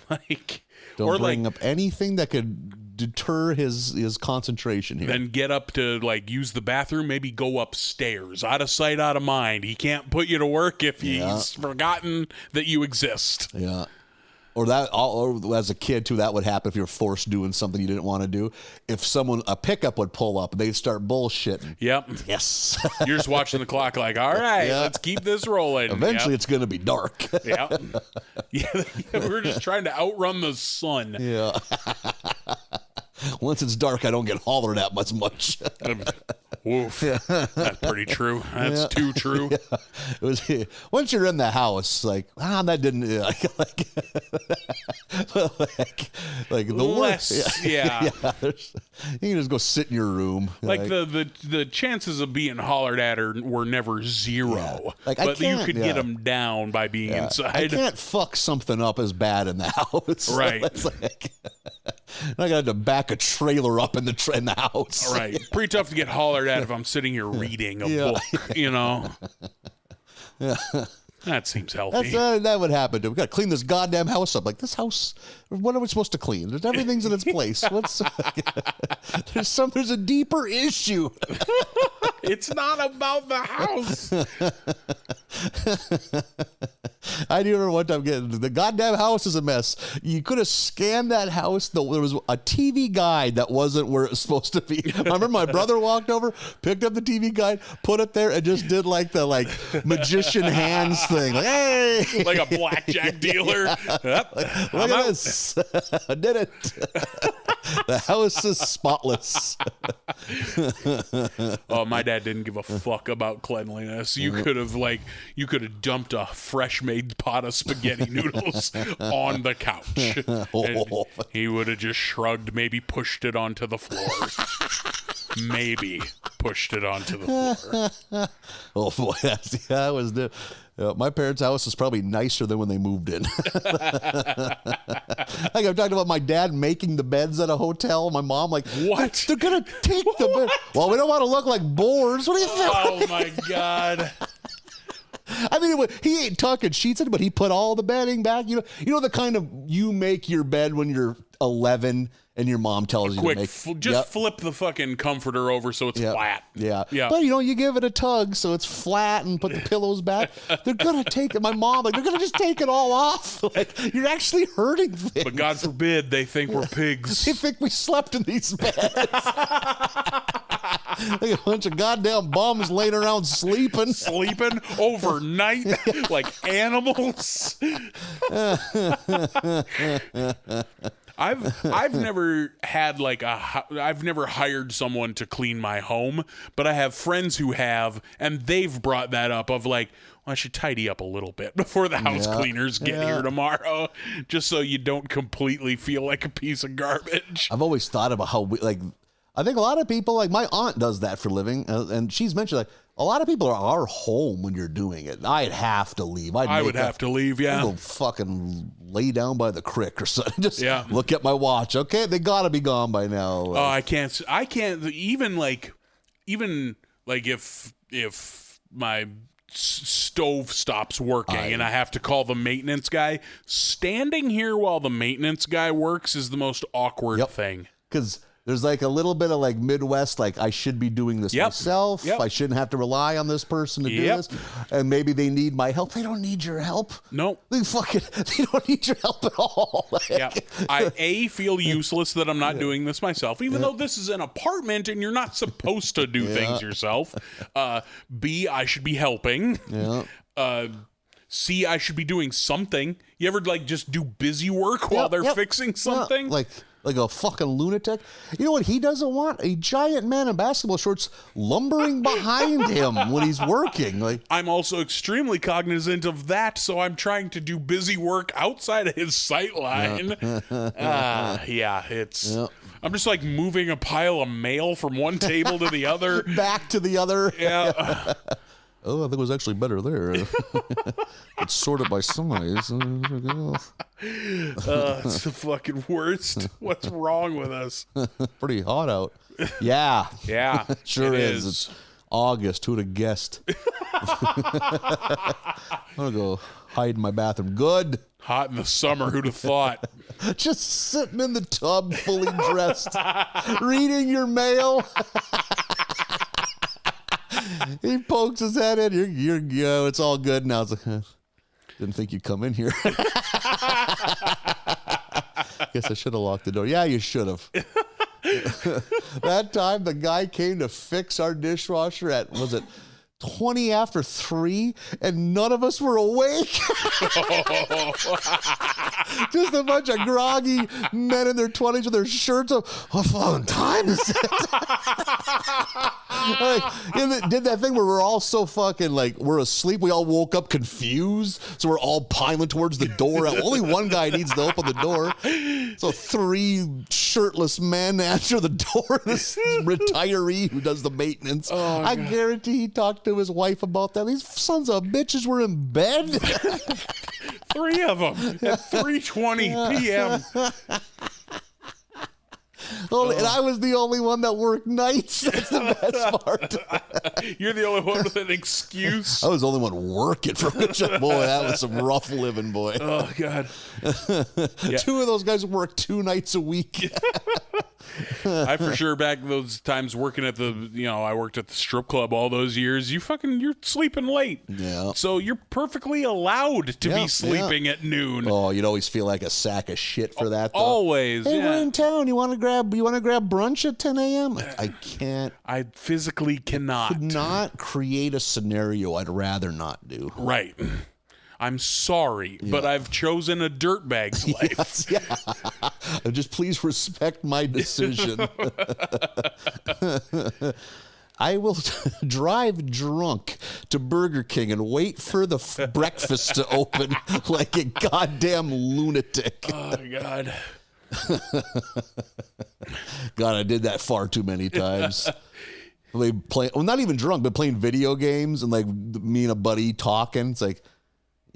Like, don't bring up anything that could deter his concentration here. Then get up to like use the bathroom, maybe go upstairs. Out of sight, out of mind. He can't put you to work if he's forgotten that you exist. Yeah. Or as a kid too, that would happen if you were forced doing something you didn't want to do. If a pickup would pull up, they'd start bullshitting. Yep. Yes. You're just watching the clock like, all right, let's keep this rolling. Eventually it's going to be dark. Yeah. We're just trying to outrun the sun. Yeah. Once it's dark, I don't get hollered at as much. Woof. That's pretty true. That's too true. Yeah. Once you're in the house, like, that didn't like the less. Yeah. You can just go sit in your room. Like the chances of being hollered at were never zero. Yeah. Like, but you could get them down by being inside. I can't fuck something up as bad in the house. Right. It's like, I got to back a trailer up in the house. Right. Pretty tough to get hollered at if I'm sitting here reading a book, you know? That seems healthy. That would happen to. We got to clean this goddamn house up. Like, this house, what are we supposed to clean? Everything's in its place. What's there's a deeper issue. It's not about the house. I do remember one time getting the goddamn house is a mess. You could have scanned that house. There was a TV guide that wasn't where it was supposed to be. I remember my brother walked over, picked up the TV guide, put it there, and just did like the magician hands thing. Like, hey, like a blackjack dealer. Yep. Look at this. I did it. The house is spotless. Oh, my dad didn't give a fuck about cleanliness. You could have dumped a fresh made pot of spaghetti noodles on the couch. And he would have just shrugged, maybe pushed it onto the floor. Maybe pushed it onto the floor. Oh boy, that was the. My parents' house is probably nicer than when they moved in. Like I'm talking about my dad making the beds at a hotel. My mom what? They're gonna take the bed. Well, we don't want to look like boars. What do you think? Oh my God. I mean, he ain't tucking sheets in, but he put all the bedding back. You know the kind of you make your bed when you're 11 and your mom tells you to make. Flip the fucking comforter over so it's flat. Yeah. But you give it a tug so it's flat and put the pillows back. They're gonna take it. My mom, they're gonna just take it all off. Like you're actually hurting things. But God forbid they think we're pigs. They think we slept in these beds. Like a bunch of goddamn bums laying around sleeping overnight like animals. I've never had I've never hired someone to clean my home, but I have friends who have, and they've brought that up of well, I should tidy up a little bit before the house cleaners get here tomorrow, just so you don't completely feel like a piece of garbage. I've always thought about how I think a lot of people, my aunt does that for a living, and she's mentioned a lot of people are home when you're doing it. I'd have to leave. I would have to leave, yeah. I'd go fucking lay down by the creek or something. Just look at my watch. Okay, they gotta be gone by now. Oh, I can't even if my stove stops working and I have to call the maintenance guy, standing here while the maintenance guy works is the most awkward thing. Because there's a little bit of Midwest, I should be doing this myself. Yep. I shouldn't have to rely on this person to do this. And maybe they need my help. They don't need your help. Nope. They don't need your help at all. I feel useless that I'm not doing this myself, even though this is an apartment and you're not supposed to do things yourself. B, I should be helping. Yeah. C, I should be doing something. You ever just do busy work while they're fixing something? Like a fucking lunatic. You know what he doesn't want? A giant man in basketball shorts lumbering behind him when he's working. I'm also extremely cognizant of that, so I'm trying to do busy work outside of his sight line. It's... Yep. I'm just moving a pile of mail from one table to the other. Back to the other. Yeah. Oh, I think it was actually better there. It's sorted by size. It's the fucking worst. What's wrong with us? Pretty hot out. Yeah. Yeah. Sure is. It's August. Who'd have guessed? I'm going to go hide in my bathroom. Good. Hot in the summer. Who'd have thought? Just sitting in the tub, fully dressed, reading your mail. He pokes his head in. You're it's all good now. It's didn't think you'd come in here. Guess I should have locked the door. Yeah, you should have. That time the guy came to fix our dishwasher at, was it 20 after 3, and none of us were awake. Just a bunch of groggy men in their 20s with their shirts up. What fucking time is it? Did that thing where we're all so fucking like we're asleep. We all woke up confused, so we're all piling towards the door. Only one guy needs to open the door. So 3 shirtless men answer the door. This retiree who does the maintenance. I guarantee he talked to his wife about that. These sons of bitches were in bed. 3 of them at 3:20 p.m. And I was the only one that worked nights. That's the best part. You're the only one with an excuse. I was the only one working for which, boy, that was some rough living, boy. Oh, God. Yeah. 2 of those guys work 2 nights a week. I for sure back those times working at I worked at the strip club all those years. You're sleeping late. Yeah. So you're perfectly allowed to be sleeping at noon. Oh, you'd always feel like a sack of shit for that, though. Always. Hey, we're in town. You want to grab brunch at 10 a.m.? Like, I can't. I physically cannot. Could not create a scenario I'd rather not do. Right. I'm sorry, but I've chosen a dirtbag's life. Yeah. Just please respect my decision. I will drive drunk to Burger King and wait for the breakfast to open like a goddamn lunatic. Oh, God. God, I did that far too many times. Not even drunk, but playing video games and like me and a buddy talking. It's like,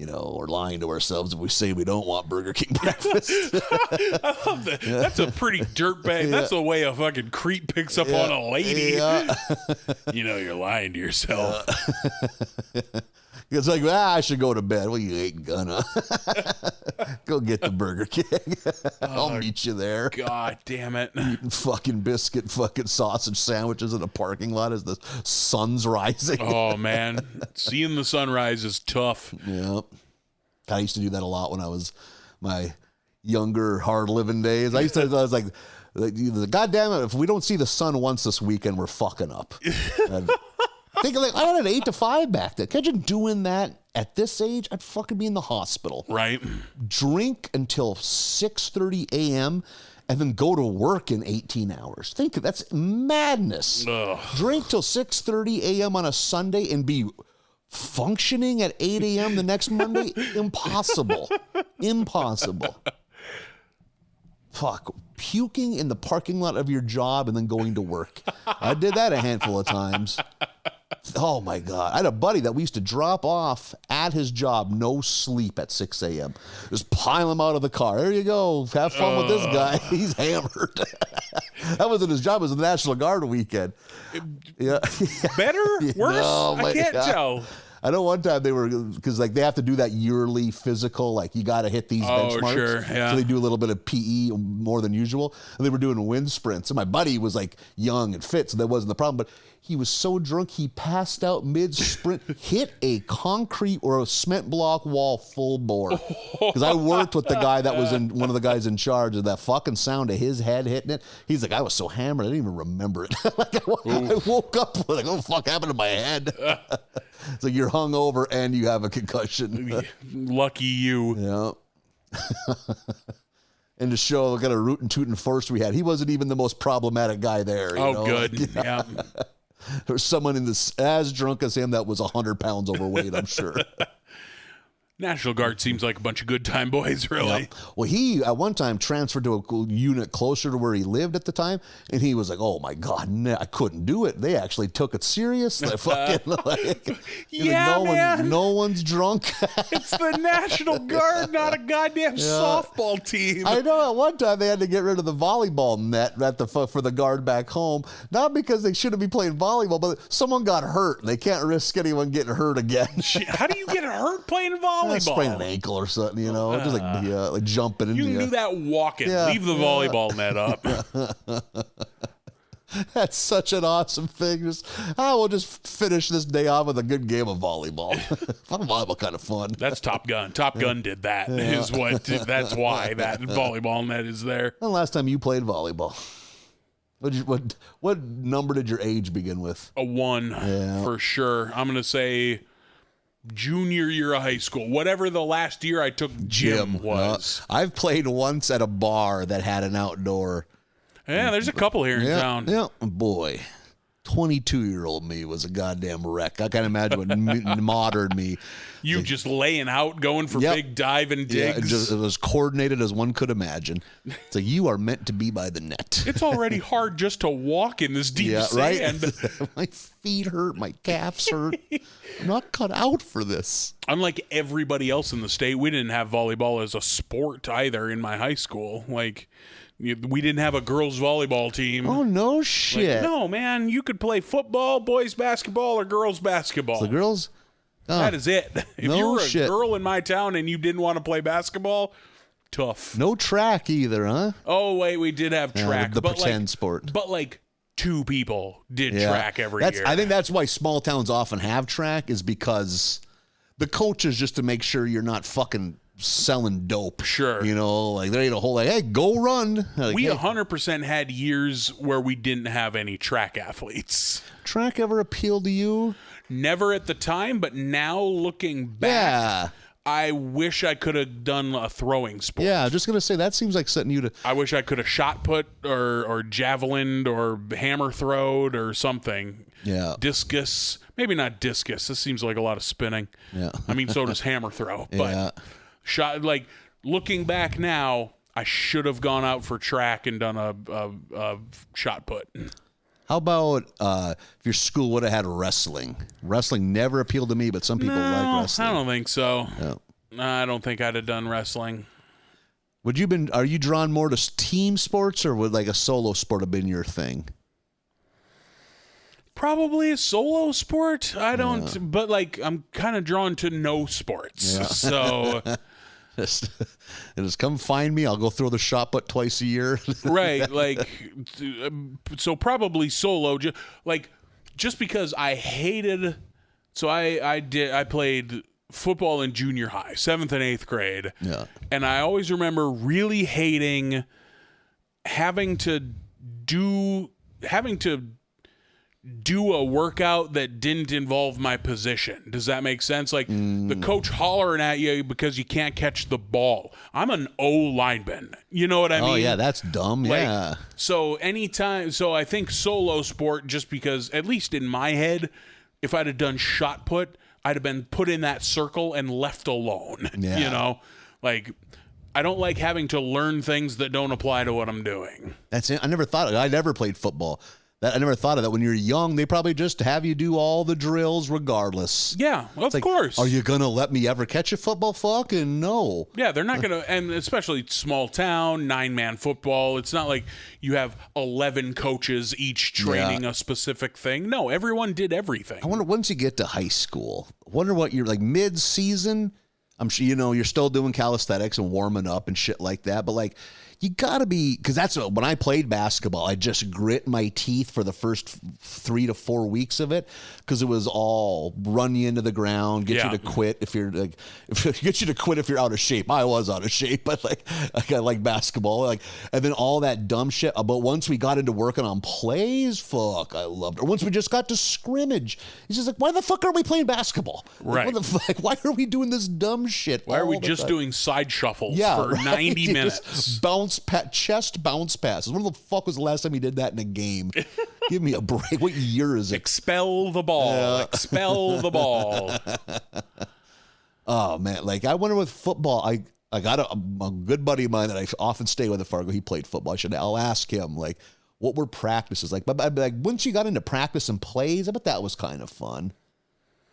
we're lying to ourselves if we say we don't want Burger King breakfast. I love that. That's a pretty dirtbag. Yeah. That's the way a fucking creep picks up on a lady. Yeah. You're lying to yourself. It's like, I should go to bed. Well, you ain't gonna. Go get the Burger King. I'll meet you there. God damn it. Eating fucking fucking sausage sandwiches in a parking lot as the sun's rising. Oh, man. Seeing the sunrise is tough. Yeah. I used to do that a lot when I was my younger, hard-living days. I was like, God damn it, if we don't see the sun once this weekend, we're fucking up. Think like I had an 8 to 5 back then. Can you imagine doing that at this age? I'd fucking be in the hospital. Right. Drink until 6:30 a.m. and then go to work in 18 hours. Think that's madness. Ugh. Drink till 6:30 a.m. on a Sunday and be functioning at 8 a.m. the next Monday? Impossible. Impossible. Fuck. Puking in the parking lot of your job and then going to work. I did that a handful of times. Oh, my God. I had a buddy that we used to drop off at his job, no sleep at 6 a.m. Just pile him out of the car. There you go. Have fun with this guy. He's hammered. That wasn't his job. It was the National Guard weekend. Yeah. Better? Worse? No, I can't tell. I know one time they were, because like they have to do that yearly physical, like you got to hit these benchmarks. Sure, yeah. So they do a little bit of PE more than usual. And they were doing wind sprints. And my buddy was like young and fit, so that wasn't the problem. But he was so drunk, he passed out mid-sprint, hit a concrete or a cement block wall full bore. Because I worked with the guy that was one of the guys in charge of that fucking sound of his head hitting it. He's like, I was so hammered, I didn't even remember it. I woke up like, oh, fuck happened to my head? It's like you're hungover and you have a concussion. Lucky you. Yeah. And to show what kind of rootin' tootin' force we had, he wasn't even the most problematic guy there. Good. Like, yeah. There was someone as drunk as him that was 100 pounds overweight, I'm sure. National Guard seems like a bunch of good time boys, really. Yep. Well, he at one time transferred to a unit closer to where he lived at the time, and he was like, "Oh my God, I couldn't do it." They actually took it serious. Like, fucking, yeah, like, man. No one's drunk. It's the National Guard, not a goddamn softball team. I know. At one time they had to get rid of the volleyball net for the guard back home, not because they shouldn't be playing volleyball, but someone got hurt. They can't risk anyone getting hurt again. How do you get hurt playing volleyball? Sprain an ankle or something, just like jumping into you. Knew that walking. Yeah, leave the volleyball net up. That's such an awesome thing. We'll just finish this day off with a good game of volleyball. Volleyball kind of fun. That's Top Gun. Top Gun did that. Yeah. That's why that volleyball net is there. When the last time you played volleyball? What number did your age begin with? A 1 for sure. I'm gonna say junior year of high school, whatever the last year I took gym was. I've played once at a bar that had an outdoor. Yeah, there's a couple here in town. Yeah, boy, 22-year-old me was a goddamn wreck. I can't imagine what modern me. You just laying out, going for big dive and digs. Yeah, it was coordinated as one could imagine. It's like, you are meant to be by the net. It's already hard just to walk in this deep sand. Right? My feet hurt. My calves hurt. I'm not cut out for this. Unlike everybody else in the state, we didn't have volleyball as a sport either in my high school. Like, we didn't have a girls' volleyball team. Oh, no shit. No, man. You could play football, boys basketball, or girls basketball. So the girls... That is it. If you were a girl in my town and you didn't want to play basketball, tough. No track either, huh? Oh, wait, we did have track. The pretend sport. But like 2 people did track every year. I think that's why small towns often have track, is because the coach is just to make sure you're not fucking selling dope. Sure. You know, like there ain't a whole like, hey, go run. Like, we 100% had years where we didn't have any track athletes. Track ever appeal to you? Never at the time, but now looking back, I wish I could have done a throwing sport. Yeah, I'm just going to say that seems like something you to... I wish I could have shot put or javelined or hammer throwed or something. Yeah. Discus. Maybe not discus. This seems like a lot of spinning. Yeah. I mean, so does hammer throw. But shot, like, looking back now, I should have gone out for track and done a shot put. How about if your school would have had wrestling? Wrestling never appealed to me, but some people like wrestling. I don't think so. No. I don't think I'd have done wrestling. Are you drawn more to team sports, or would like a solo sport have been your thing? Probably a solo sport. I don't, but like I'm kind of drawn to no sports. Yeah. So just come find me. I'll go throw the shot put twice a year. Right. Like, so probably solo, just because I hated, so I played football in junior high, 7th and 8th grade. Yeah. And I always remember really hating having to do a workout that didn't involve my position. Does that make sense? Like the coach hollering at you because you can't catch the ball. I'm an O lineman. You know what I mean? Oh yeah, that's dumb. Yeah. So I think solo sport, just because, at least in my head, if I'd have done shot put, I'd have been put in that circle and left alone. Yeah. You know? Like, I don't like having to learn things that don't apply to what I'm doing. That's it. I never thought of it. I never played football. I never thought of that. When you're young, they probably just have you do all the drills regardless. Yeah, of course. Are you going to let me ever catch a football? Fucking no. Yeah, they're not going to, and especially small town, 9-man football. It's not like you have 11 coaches each training a specific thing. No, everyone did everything. I wonder, once you get to high school, wonder what you're like mid-season. I'm sure, you're still doing calisthenics and warming up and shit like that. But like, you gotta be, because that's when I played basketball, I just grit my teeth for the first 3 to 4 weeks of it, because it was all run you into the ground, get you to quit if you're like, get you to quit if you're out of shape. I was out of shape, but I like basketball, and then all that dumb shit. But once we got into working on plays, fuck, I loved it. Or once we just got to scrimmage, he's just like, why the fuck are we playing basketball? Right. Like, what the fuck? Why are we doing this dumb shit? Why are we just doing side shuffles for 90 minutes? Chest bounce passes. When the fuck was the last time he did that in a game? Give me a break. What year is it? Expel the ball. Expel the ball. Oh man, I wonder with football. I got a good buddy of mine that I often stay with at Fargo. He played football. I'll ask him what were practices like. But once you got into practice and plays, I bet that was kind of fun.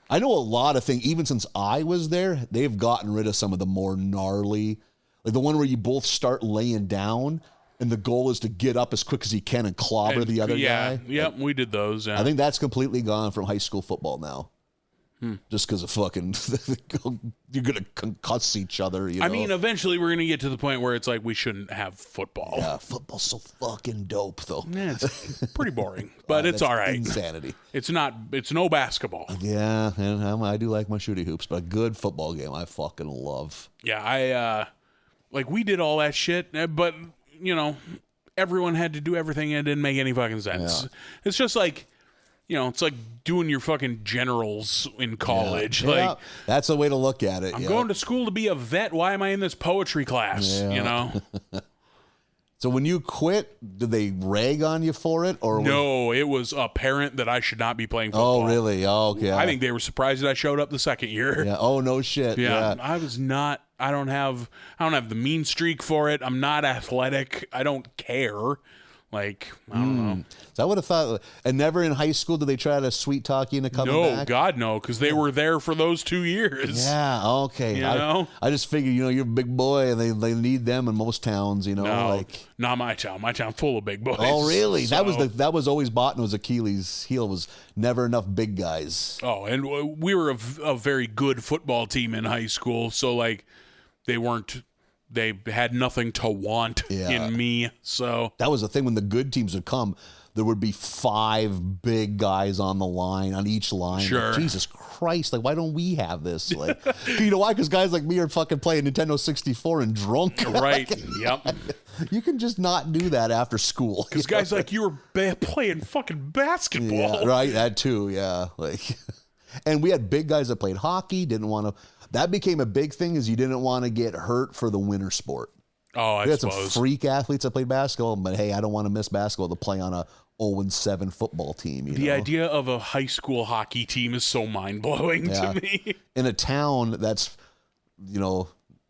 I know a lot of things. Even since I was there, they've gotten rid of some of the more gnarly. Like the one where you both start laying down and the goal is to get up as quick as you can and clobber the other guy. Yeah, we did those. Yeah. I think that's completely gone from high school football now. Just because of fucking, you're going to concuss each other. I mean, eventually we're going to get to the point where it's like we shouldn't have football. Yeah, football's so fucking dope, though. Yeah, it's pretty boring, but it's all right. Insanity. It's no basketball. Yeah, and I do like my shooty hoops, but a good football game I fucking love. Yeah, we did all that shit, but, everyone had to do everything and it didn't make any fucking sense. Yeah. It's just like, it's like doing your fucking generals in college. Yeah. That's a way to look at it. I'm going to school to be a vet. Why am I in this poetry class? So when you quit, did they rag on you for it? Or No, it was apparent that I should not be playing football. Oh, really? Oh, okay. I think they were surprised that I showed up the second year. Yeah. Oh, no shit. Yeah, I was not. I don't have the mean streak for it. I'm not athletic. I don't care. Like, I don't know. So I would have thought, and never in high school did they try to sweet talk you into coming back? No, God, no, because they were there for those 2 years. Yeah, okay. You know? I just figured, you're a big boy, and they need them in most towns, No, like. not my town. My town full of big boys. Oh, really? So, that was always Botano's Achilles heel, was never enough big guys. Oh, and we were a very good football team in high school, so like they had nothing to want in me. So that was the thing, when the good teams would come, there would be 5 big guys on the line, on each line. Sure. Like, Jesus Christ, like, why don't we have this? Like, you know why? Because guys like me are fucking playing Nintendo 64 and drunk. right, yep. You can just not do that after school. Because guys like you were playing fucking basketball. Yeah, right, that too, yeah. Like, and we had big guys that played hockey, didn't want to. That became a big thing, is you didn't want to get hurt for the winter sport. Oh, I We had suppose. some freak athletes that played basketball, but hey, I don't want to miss basketball to play on a 0-7 football team. The idea of a high school hockey team is so mind-blowing to me. In a town that's,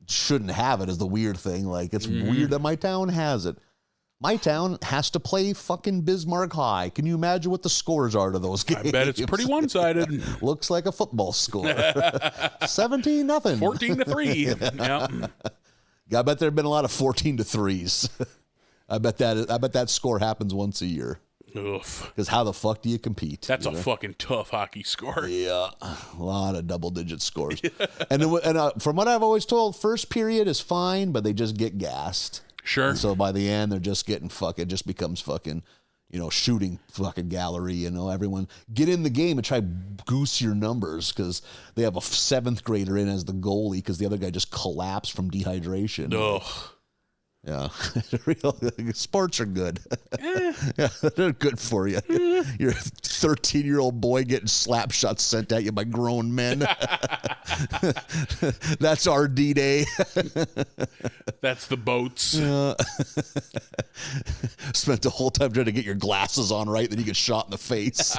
shouldn't have it is the weird thing. Like, it's weird that my town has it. My town has to play fucking Bismarck High. Can you imagine what the scores are to those games? I bet it's pretty one-sided. Looks like a football score. 17-0. 14-3. Yep. I bet there have been a lot of 14-3s. I bet that score happens once a year. Oof. Because how the fuck do you compete? That's a fucking tough hockey score. Yeah, a lot of double-digit scores. And from what I've always told, first period is fine, but they just get gassed. Sure. And so by the end, they're just getting it just becomes fucking, shooting fucking gallery. Everyone get in the game and try goose your numbers, because they have a 7th grader in as the goalie because the other guy just collapsed from dehydration. Ugh. Yeah, sports are good. Yeah, they're good for you. You're a 13-year-old boy getting slap shots sent at you by grown men. That's our D-Day. That's the boats. Spent the whole time trying to get your glasses on right, then you get shot in the face.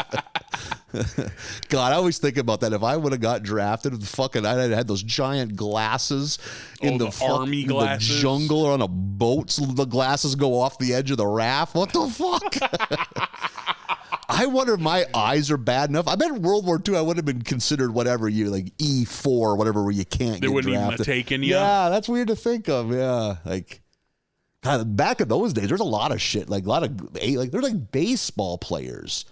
God, I always think about that. If I would have got drafted, I'd have had those giant glasses in the army glasses, the jungle, or on a boat. So the glasses go off the edge of the raft. What the fuck? I wonder if my eyes are bad enough. I bet in World War II I would have been considered whatever year, like E4, whatever, where you can't. They wouldn't even have taken you. Yeah, that's weird to think of. Yeah, like. God, back in those days, there's a lot of shit. There's like baseball players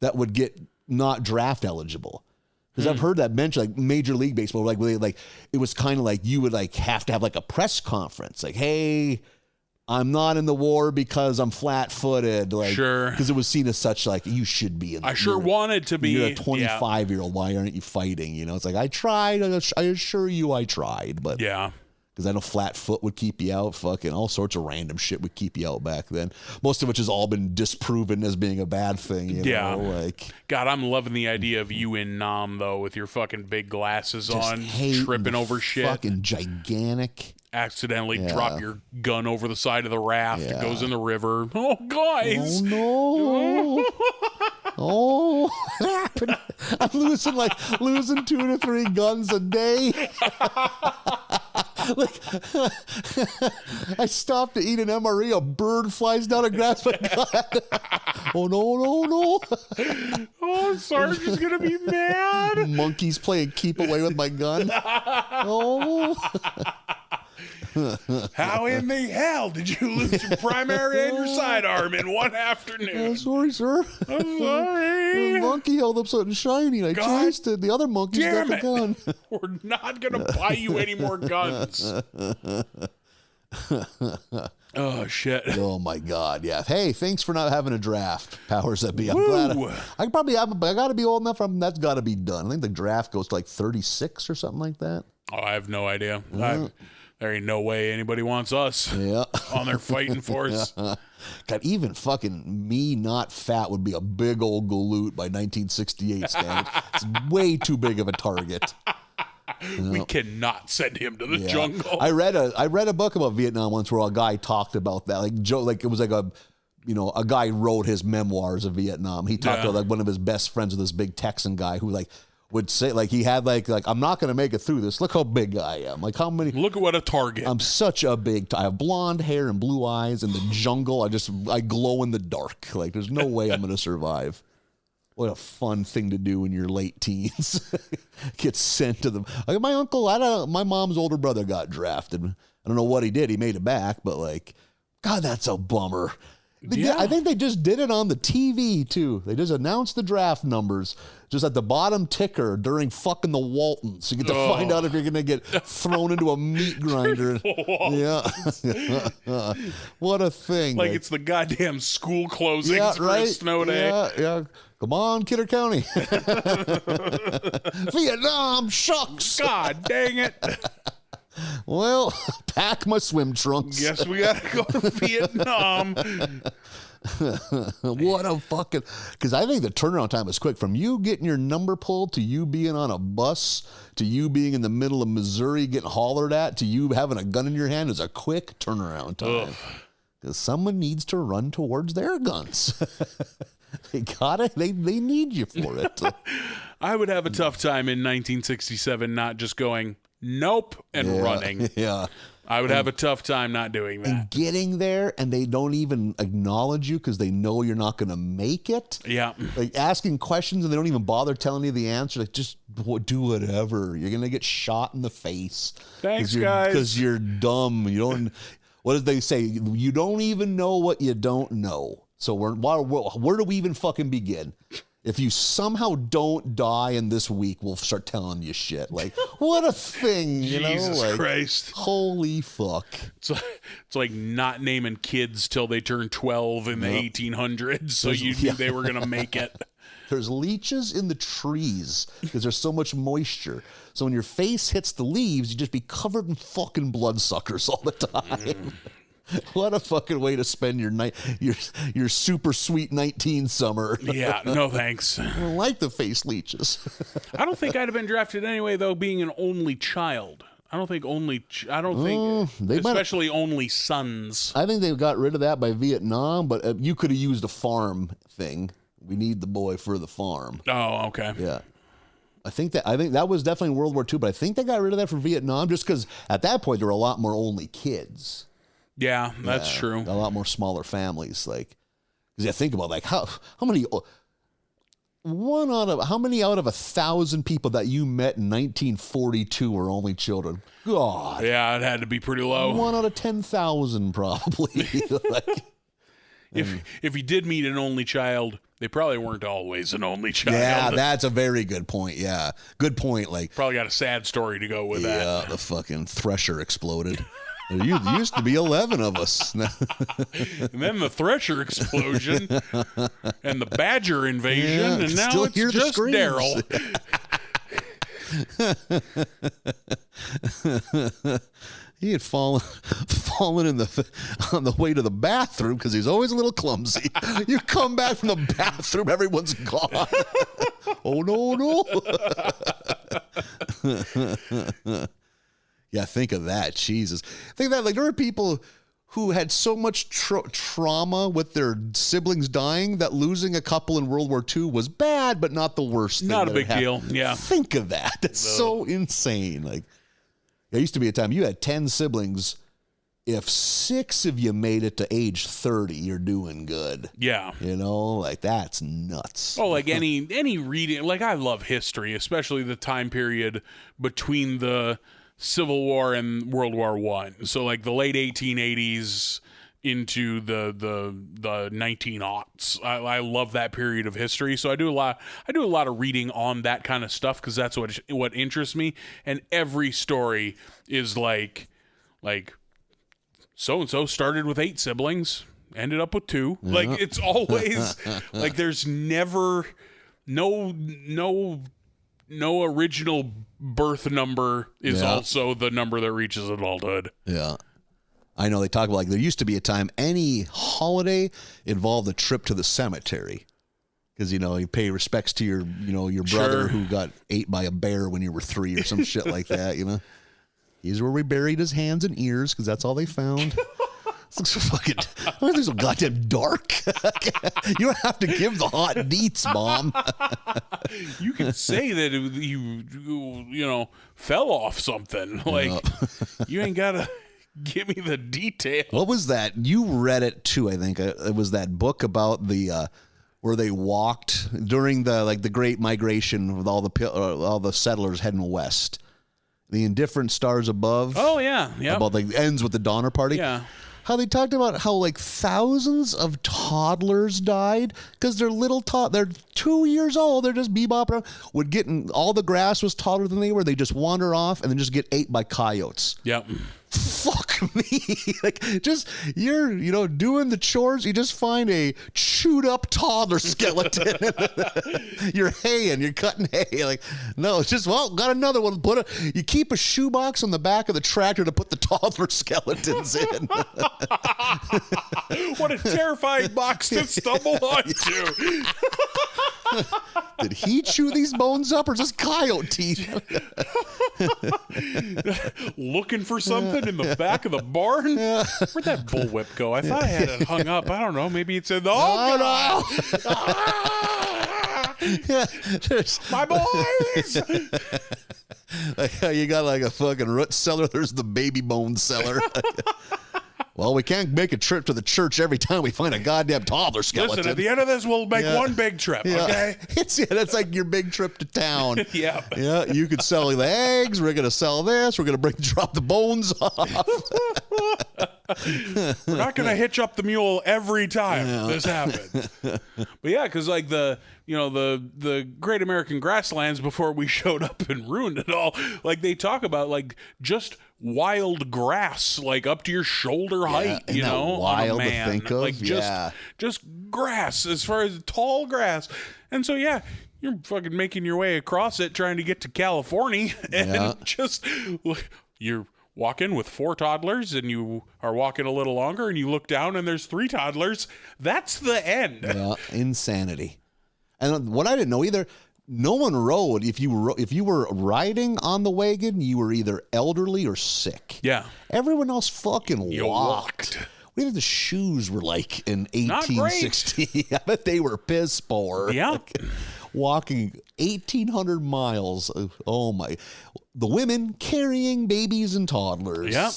that would get not draft eligible, because I've heard that mentioned, like Major League Baseball, it was kind of like you would have to have like a press conference, like, hey, I'm not in the war because I'm flat-footed, sure, because it was seen as such, like, you should be in. I sure wanted to be. You're a 25-year-old. Why aren't you fighting? It's like, I tried. I assure you, I tried, but yeah. Because I know flat foot would keep you out. Fucking all sorts of random shit would keep you out back then. Most of which has all been disproven as being a bad thing. You know? God, I'm loving the idea of you in Nam, though, with your fucking big glasses on, tripping over shit. Fucking gigantic. Accidentally drop your gun over the side of the raft. It goes in the river. Oh, guys. Oh, no. Oh, what happened? I'm losing 2 to 3 guns a day. I stopped to eat an MRE, a bird flies down and grabs my gun. Oh, no. Oh, Sarge's gonna be mad. Monkeys playing keep away with my gun. Oh. How in the hell did you lose your primary and your sidearm in one afternoon? Sorry, sir. I'm sorry. The monkey held up something shiny, and I chased it. The other monkeys got the gun. We're not going to buy you any more guns. Oh, shit. Oh, my God. Yeah. Hey, thanks for not having a draft, powers that be. I'm glad. I got to be old enough. That's got to be done. I think the draft goes to like 36 or something like that. Oh, I have no idea. There ain't no way anybody wants us on their fighting force. God, even fucking me not fat would be a big old galoot by 1968 standards. It's way too big of a target. We cannot send him to the jungle. I read a book about Vietnam once where a guy talked about that. Like Joe, like it was like a guy wrote his memoirs of Vietnam. He talked to like one of his best friends with this big Texan guy who like would say like he had like I'm not gonna make it through this. Look how big I am. Like how many? Look at what a target. I'm such a big. I have blonde hair and blue eyes in the jungle. I glow in the dark. Like there's no way I'm gonna survive. What a fun thing to do in your late teens. Get sent to them. Like my uncle, my mom's older brother got drafted. I don't know what he did. He made it back, but like, God, that's a bummer. I think they just did it on the TV too. They just announced the draft numbers just at the bottom ticker during fucking the Waltons. You get to find out if you're gonna get thrown into a meat grinder. Yeah, what a thing! Like it's the goddamn school closings for a snow day. Yeah. Come on, Kidder County. Vietnam, shucks. God dang it. Well, pack my swim trunks. Guess we gotta go to Vietnam. What a fucking... Because I think the turnaround time is quick. From you getting your number pulled to you being on a bus to you being in the middle of Missouri getting hollered at to you having a gun in your hand is a quick turnaround time. Because someone needs to run towards their guns. They got it. They need you for it. I would have a tough time in 1967 not just going... Nope, and running. Yeah. I would have a tough time not doing that. And getting there, and they don't even acknowledge you because they know you're not going to make it. Yeah. Like asking questions, and they don't even bother telling you the answer. Like, just do whatever. You're going to get shot in the face. Thanks, guys. Because you're dumb. You don't... What did they say? You don't even know what you don't know. So where do we even fucking begin? If you somehow don't die in this week, we'll start telling you shit. Like, what a thing, you know? Jesus like, Christ. Holy fuck. It's like not naming kids till they turn 12 in the 1800s, so you knew they were going to make it. There's leeches in the trees because there's so much moisture. So when your face hits the leaves, you just be covered in fucking bloodsuckers all the time. What a fucking way to spend your super sweet 19 summer. Yeah, no thanks. I don't like the face leeches. I don't think I'd have been drafted anyway, though, being an only child. Especially only sons. I think they got rid of that by Vietnam, but you could have used a farm thing. We need the boy for the farm. Oh, okay. Yeah. I think that was definitely World War II, but I think they got rid of that for Vietnam just because at that point there were a lot more only kids. Yeah, that's true. A lot more smaller families, like, because you think about like how many out of 1,000 people that you met in 1942 were only children? God, yeah, it had to be pretty low. 1 out of 10,000 probably. Like, if you did meet an only child, they probably weren't always an only child. Yeah, that's a very good point. Yeah, good point. Like, probably got a sad story to go with that. Yeah, the fucking thresher exploded. There used to be 11 of us. And then the Thresher explosion and the Badger invasion, and now it's just Daryl. He had fallen on the way to the bathroom because he's always a little clumsy. You come back from the bathroom, everyone's gone. Oh, no. Yeah, think of that. Jesus. Think of that. Like, there were people who had so much trauma with their siblings dying that losing a couple in World War II was bad, but not the worst thing. Not a big deal. Yeah. Think of that. That's so insane. Like, there used to be a time you had 10 siblings. If 6 of you made it to age 30, you're doing good. Yeah. You know, like, that's nuts. Oh, like any reading. Like, I love history, especially the time period between the Civil War and World War I. So like the late 1880s into the 1900s. I love that period of history. So I do a lot of reading on that kind of stuff because that's what interests me. And every story is like so and so started with 8 siblings, ended up with 2. Yeah. Like, it's always like there's never no original birth number is also the number that reaches adulthood. Yeah. I know they talk about, like, there used to be a time any holiday involved a trip to the cemetery. Because, you pay respects to your, your brother who got ate by a bear when you were 3 or some shit like that, Here's where we buried his hands and ears because that's all they found. This looks fucking, why is this so goddamn dark? You don't have to give the hot deets, Mom. You can say that you fell off something. Like, you ain't got to give me the detail. What was that? You read it too, I think. It was that book about the... where they walked during the Great Migration with all the settlers heading west. The Indifferent Stars Above. Oh yeah, yeah. About ends with the Donner Party. Yeah. How they talked about how thousands of toddlers died because they're they're 2 years old. They're just bebop around. All the grass was taller than they were. They just wander off and then just get ate by coyotes. Yep. Fuck me. You're doing the chores. You just find a chewed up toddler skeleton. You're haying. You're cutting hay. No, it's just, got another one. You keep a shoebox on the back of the tractor to put the toddler skeletons in. What a terrifying box to stumble onto. Did he chew these bones up or just coyote teeth? Looking for something in the back of the barn? Where'd that bullwhip go? I thought I had it hung up. I don't know. Maybe it's in the... Oh, no! My boys! You got a fucking root cellar. There's the baby bone cellar. Well, we can't make a trip to the church every time we find a goddamn toddler skeleton. Listen, at the end of this, we'll make one big trip, okay? That's like your big trip to town. Yeah. Yeah, you could sell the eggs. We're going to sell this. We're going to drop the bones off. We're not going to hitch up the mule every time this happens. But yeah, because the Great American Grasslands, before we showed up and ruined it all, they talk about just wild grass, up to your shoulder height, wild on a man. To think of. Just grass, as far as tall grass. And so you're fucking making your way across it trying to get to California, and you're walking with 4 toddlers, and you are walking a little longer, and you look down and there's 3 toddlers. That's the end. Yeah, insanity. And what I didn't know either, no one rode. If you were riding on the wagon, you were either elderly or sick. Yeah. Everyone else fucking You walked. We had the shoes were in 1860. I bet they were piss poor. Yeah. Walking 1,800 miles. Oh my. The women carrying babies and toddlers. Yeah.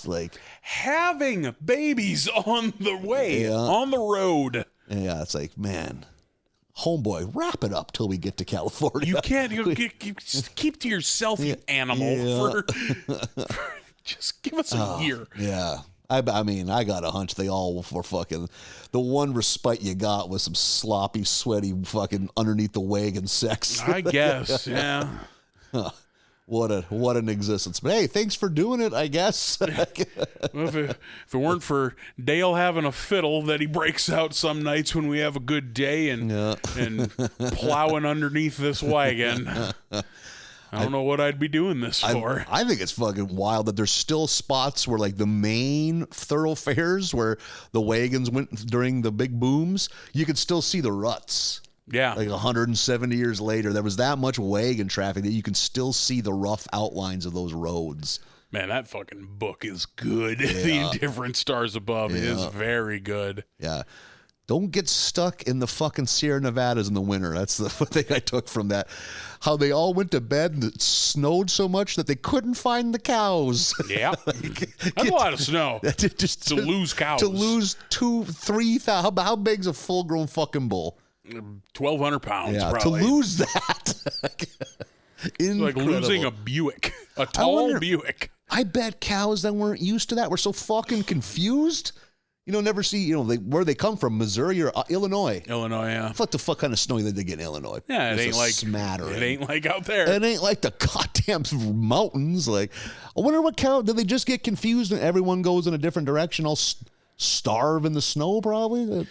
Having babies on the way, on the road. Yeah, it's man. Homeboy, wrap it up till we get to California. You can't. You keep to yourself, you animal. Just give us a year. Yeah. I mean, I got a hunch they all were fucking... The one respite you got was some sloppy, sweaty fucking underneath the wagon sex. I guess, yeah. What an existence. But hey, thanks for doing it, I guess. Well, if it weren't for Dale having a fiddle that he breaks out some nights when we have a good day and plowing underneath this wagon, I don't know what I'd be doing this for. I think it's fucking wild that there's still spots where the main thoroughfares where the wagons went during the big booms, you could still see the ruts. Yeah. 170 years later, there was that much wagon traffic that you can still see the rough outlines of those roads. Man, that fucking book is good. The Indifferent Stars Above is very good. Yeah. Don't get stuck in the fucking Sierra Nevadas in the winter. That's the thing I took from that. How they all went to bed and it snowed so much that they couldn't find the cows. Yeah. That's a lot of snow. Just to lose cows. To lose 2,000-3,000. How big's a full grown fucking bull? 1,200 pounds, probably. To lose that. It's like losing a Buick. A tall Buick. I bet cows that weren't used to that were so fucking confused. Never see, where they come from, Missouri or Illinois. Illinois, yeah. What the fuck kind of snow did they get in Illinois? Yeah, it ain't like smattering. It ain't like out there. It ain't like the goddamn mountains. I wonder what cow, did they just get confused and everyone goes in a different direction? I'll starve in the snow probably?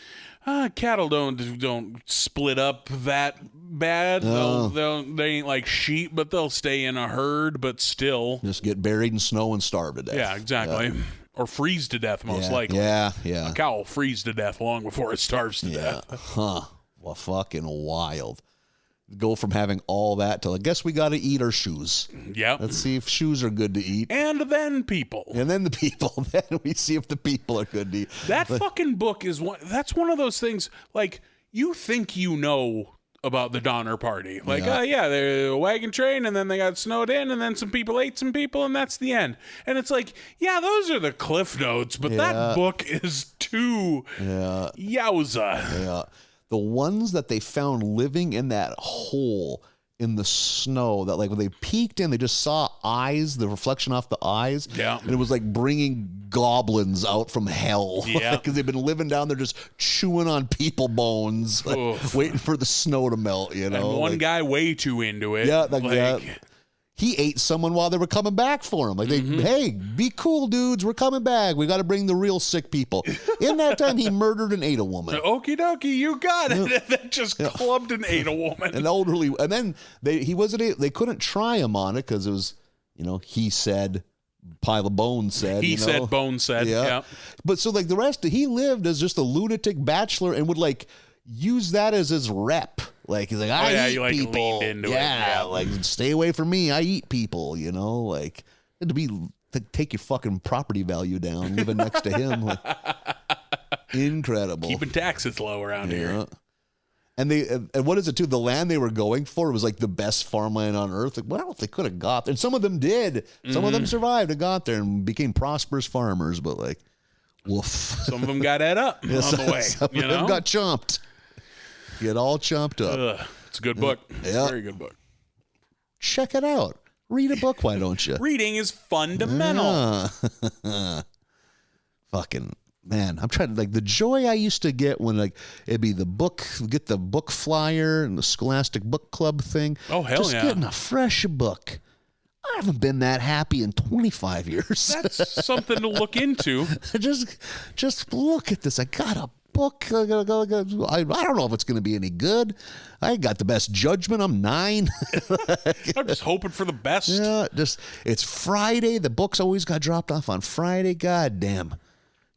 Cattle don't split up that bad. They ain't like sheep, but they'll stay in a herd, but still. Just get buried in snow and starve to death. Yeah, exactly. Or freeze to death, most likely. Yeah. A cow will freeze to death long before it starves to death. Huh. Well, fucking wild. Go from having all that to, I guess we got to eat our shoes. Yep. Let's see if shoes are good to eat. And then people. And then the people. Then we see if the people are good to eat. That fucking book is that's one of those things, like, you think you know about the Donner Party. Like, they're a wagon train, and then they got snowed in, and then some people ate some people, and that's the end. And it's like, yeah, those are the cliff notes, but that book is too yowza. Yeah. The ones that they found living in that hole in the snow, that like when they peeked in, they just saw eyes, the reflection off the eyes. Yeah. And it was like bringing goblins out from hell. Yeah. Because they've been living down there just chewing on people bones, like, waiting for the snow to melt, you know. And one guy way too into it. Yeah, he ate someone while they were coming back for him. Like, hey, be cool, dudes. We're coming back. We got to bring the real sick people. In that time, he murdered and ate a woman. Okie dokie, you got it. And then just clubbed and ate a woman. An elderly. And then they couldn't try him on it because it was, he said, pile of bones said. He said, bone said. Yeah. But so, like, the rest, he lived as just a lunatic bachelor and would, like, use that as his rep. Like, he's like, I eat like people. Leaned into it. Yeah, like, stay away from me. I eat people, like, to take your fucking property value down living next to him. Like, incredible. Keeping taxes low around here. And what is it too? The land they were going for was like the best farmland on earth. Like, well, if they could have got there, and some of them did. Some of them survived and got there and became prosperous farmers. But like, woof. Some of them got ate up on the way. Some of them got chomped. Get all chomped up. It's a good book. Yeah. Very good book. Check it out. Read a book, why don't you? Reading is fundamental. Fucking man, I'm trying to, like, the joy I used to get when, like, it'd be the book, get the book flyer and the Scholastic Book Club thing. Oh, hell just yeah. Getting a fresh book. I haven't been that happy in 25 years. That's something to look into. Just look at this. I got a book. I don't know if it's going to be any good. I got the best judgment. I'm 9. I'm just hoping for the best. Yeah, it's Friday. The books always got dropped off on Friday. God damn.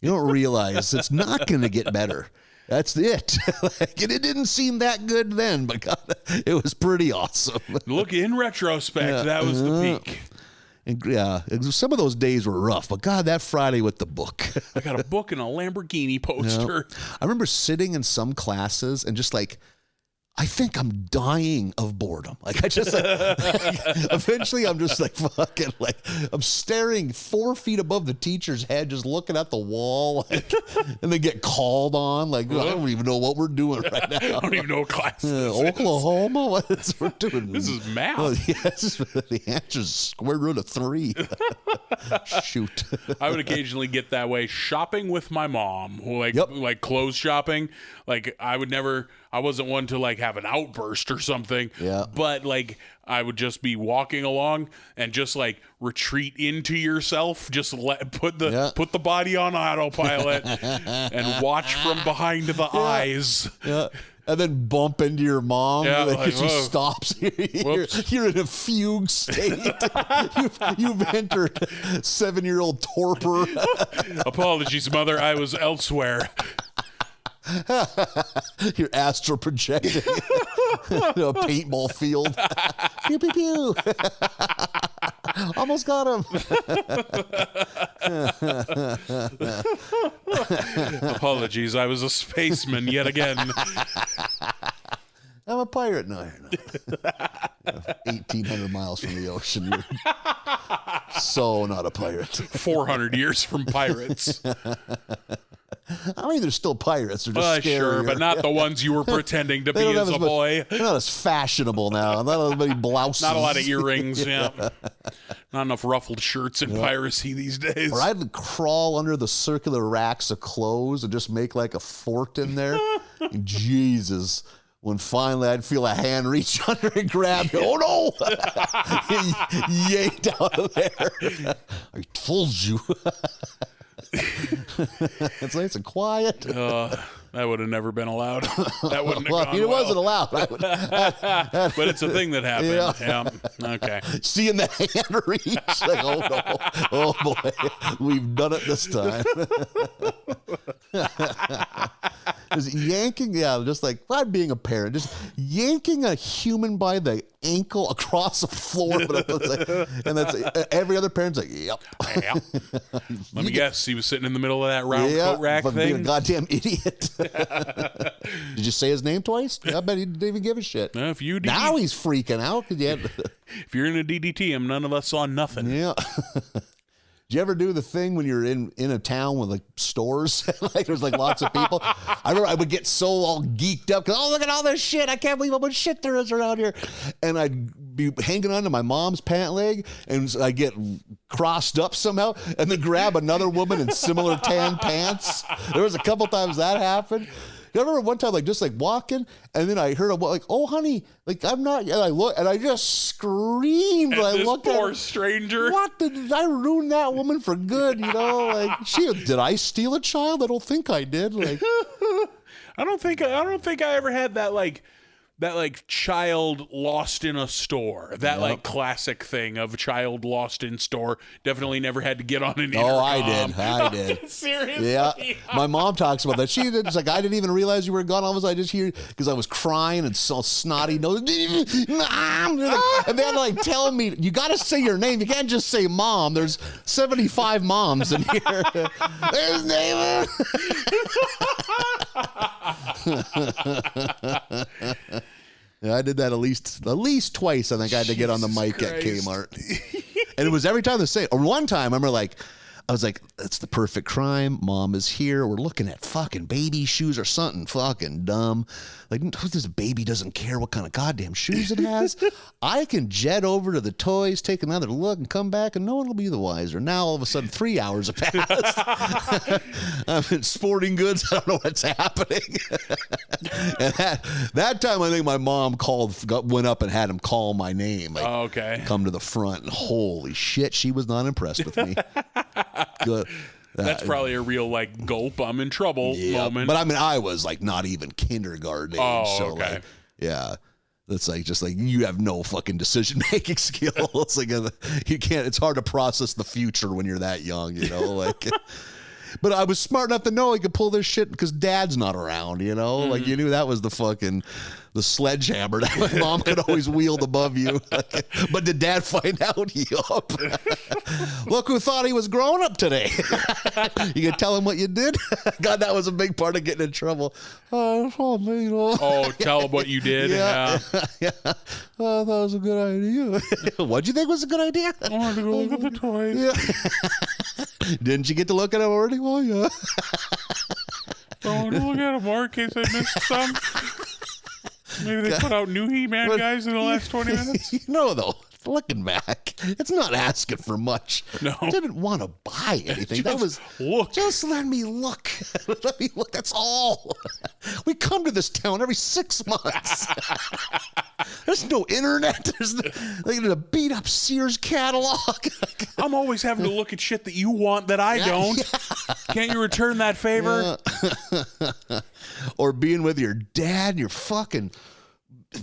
You don't realize it's not going to get better. That's it. Like, it didn't seem that good then, but God, it was pretty awesome. Look, in retrospect, that was the peak. And some of those days were rough, but God, that Friday with the book. I got a book and a Lamborghini poster. I remember sitting in some classes and just like, I think I'm dying of boredom. Like, I just, eventually I'm just like, fucking, like, I'm staring 4 feet above the teacher's head, just looking at the wall, like, and they get called on. Like, I don't even know what we're doing right now. I don't even know what class this is. Oklahoma? What is we're doing? This is math. Well, yes, the answer's square root of 3. Shoot. I would occasionally get that way shopping with my mom, like clothes shopping. Like, I wasn't one to like have an outburst or something. Yeah. But like, I would just be walking along and just like retreat into yourself. Just put the body on autopilot and watch from behind the eyes. Yeah. And then bump into your mom because she stops. You're in a fugue state. you've entered 7-year-old torpor. Apologies, mother. I was elsewhere. You're astral projecting a paintball field. Pew, pew, pew. Almost got him. Apologies, I was a spaceman yet again. I'm a pirate. No, you're not. 1,800 miles from the ocean. You're so not a pirate. 400 years from pirates. I mean, they're still pirates. They're just scarier. Sure, but not the ones you were pretending to be as a boy. They're not as fashionable now. Not as many blouses. Not a lot of earrings. Yeah. Not enough ruffled shirts in piracy these days. Or I'd crawl under the circular racks of clothes and just make like a fort in there. Jesus. When finally I'd feel a hand reach under and grab me. Oh no! Yanked out of there. I told you. It's nice and quiet. That would have never been allowed. That wouldn't have gone it well. wasn't allowed. But it's a thing that happened. Yeah. Okay. Seeing the hand reach. Like, oh no. Oh boy. We've done it this time. Just yanking, just like not being a parent, just yanking a human by the ankle across the floor. And that's every other parent's like, yep. Let me guess, he was sitting in the middle of that round coat rack thing. Being a goddamn idiot. Did you say his name twice? I bet he didn't even give a shit. If you now he's freaking out. If you're in a DDT him, none of us saw nothing. Yeah. Do you ever do the thing when you're in a town with like stores? Like there's like lots of people. I remember I would get so all geeked up because, oh, look at all this shit. I can't believe how much shit there is around here. And I'd be hanging onto my mom's pant leg and I get crossed up somehow and then grab another woman in similar tan pants. There was a couple times that happened. I remember one time, like, just like walking, and then I heard a like, "Oh, honey, like I'm not." And I look, and I just screamed. And I looked at poor stranger. What did I ruin that woman for good? You know, like did I steal a child? I don't think I did. Like, I don't think I ever had that child lost in a store. That like classic thing of child lost in store. Definitely never had to get on an intercom. Oh, I did. Seriously? Yeah. My mom talks about that. She did. It's like, I didn't even realize you were gone. All of a sudden, I just hear, because I was crying and so snotty nose. Mom! And they had to like tell me, you got to say your name. You can't just say mom. There's 75 moms in here. There's name. Yeah, I did that at least twice. I think I had to get on the mic at Kmart. And it was every time the same. Or one time, I remember I was like, it's the perfect crime. Mom is here. We're looking at fucking baby shoes or something fucking dumb. Like, this baby doesn't care what kind of goddamn shoes it has. I can jet over to the toys, take another look, and come back, and no one will be the wiser. Now, all of a sudden, 3 hours have passed. I'm in sporting goods. I don't know what's happening. And that time, I think my mom went up and had him call my name. Like, okay. Come to the front. And holy shit, she was not impressed with me. Good. That's probably a real like gulp, I'm in trouble moment. But I mean, I was like not even kindergarten age. Oh, so okay. Like, yeah. That's like just like you have no fucking decision making skills. Like you can't. It's hard to process the future when you're that young, you know. Like, but I was smart enough to know I could pull this shit because Dad's not around, you know. Mm-hmm. Like you knew that was the sledgehammer that my mom could always wield above you. But did Dad find out? Yup. Look who thought he was growing up today. You can tell him what you did. God, that was a big part of getting in trouble. Tell him what you did. Yeah. Oh, that was a good idea. What'd you think was a good idea? I wanted to go look at the toys. Yeah. Didn't you get to look at them already? Well, yeah. I want to look at them more in case I missed some. Maybe they put out new He-Man guys in the last 20 minutes. You know, though, looking back, it's not asking for much. No. I didn't want to buy anything. Just let me look. Let me look. That's all. We come to this town every 6 months. There's no internet. There's a beat up Sears catalog. I'm always having to look at shit that you want that I don't. Yeah. Can't you return that favor? Yeah. Or being with your dad, you're fucking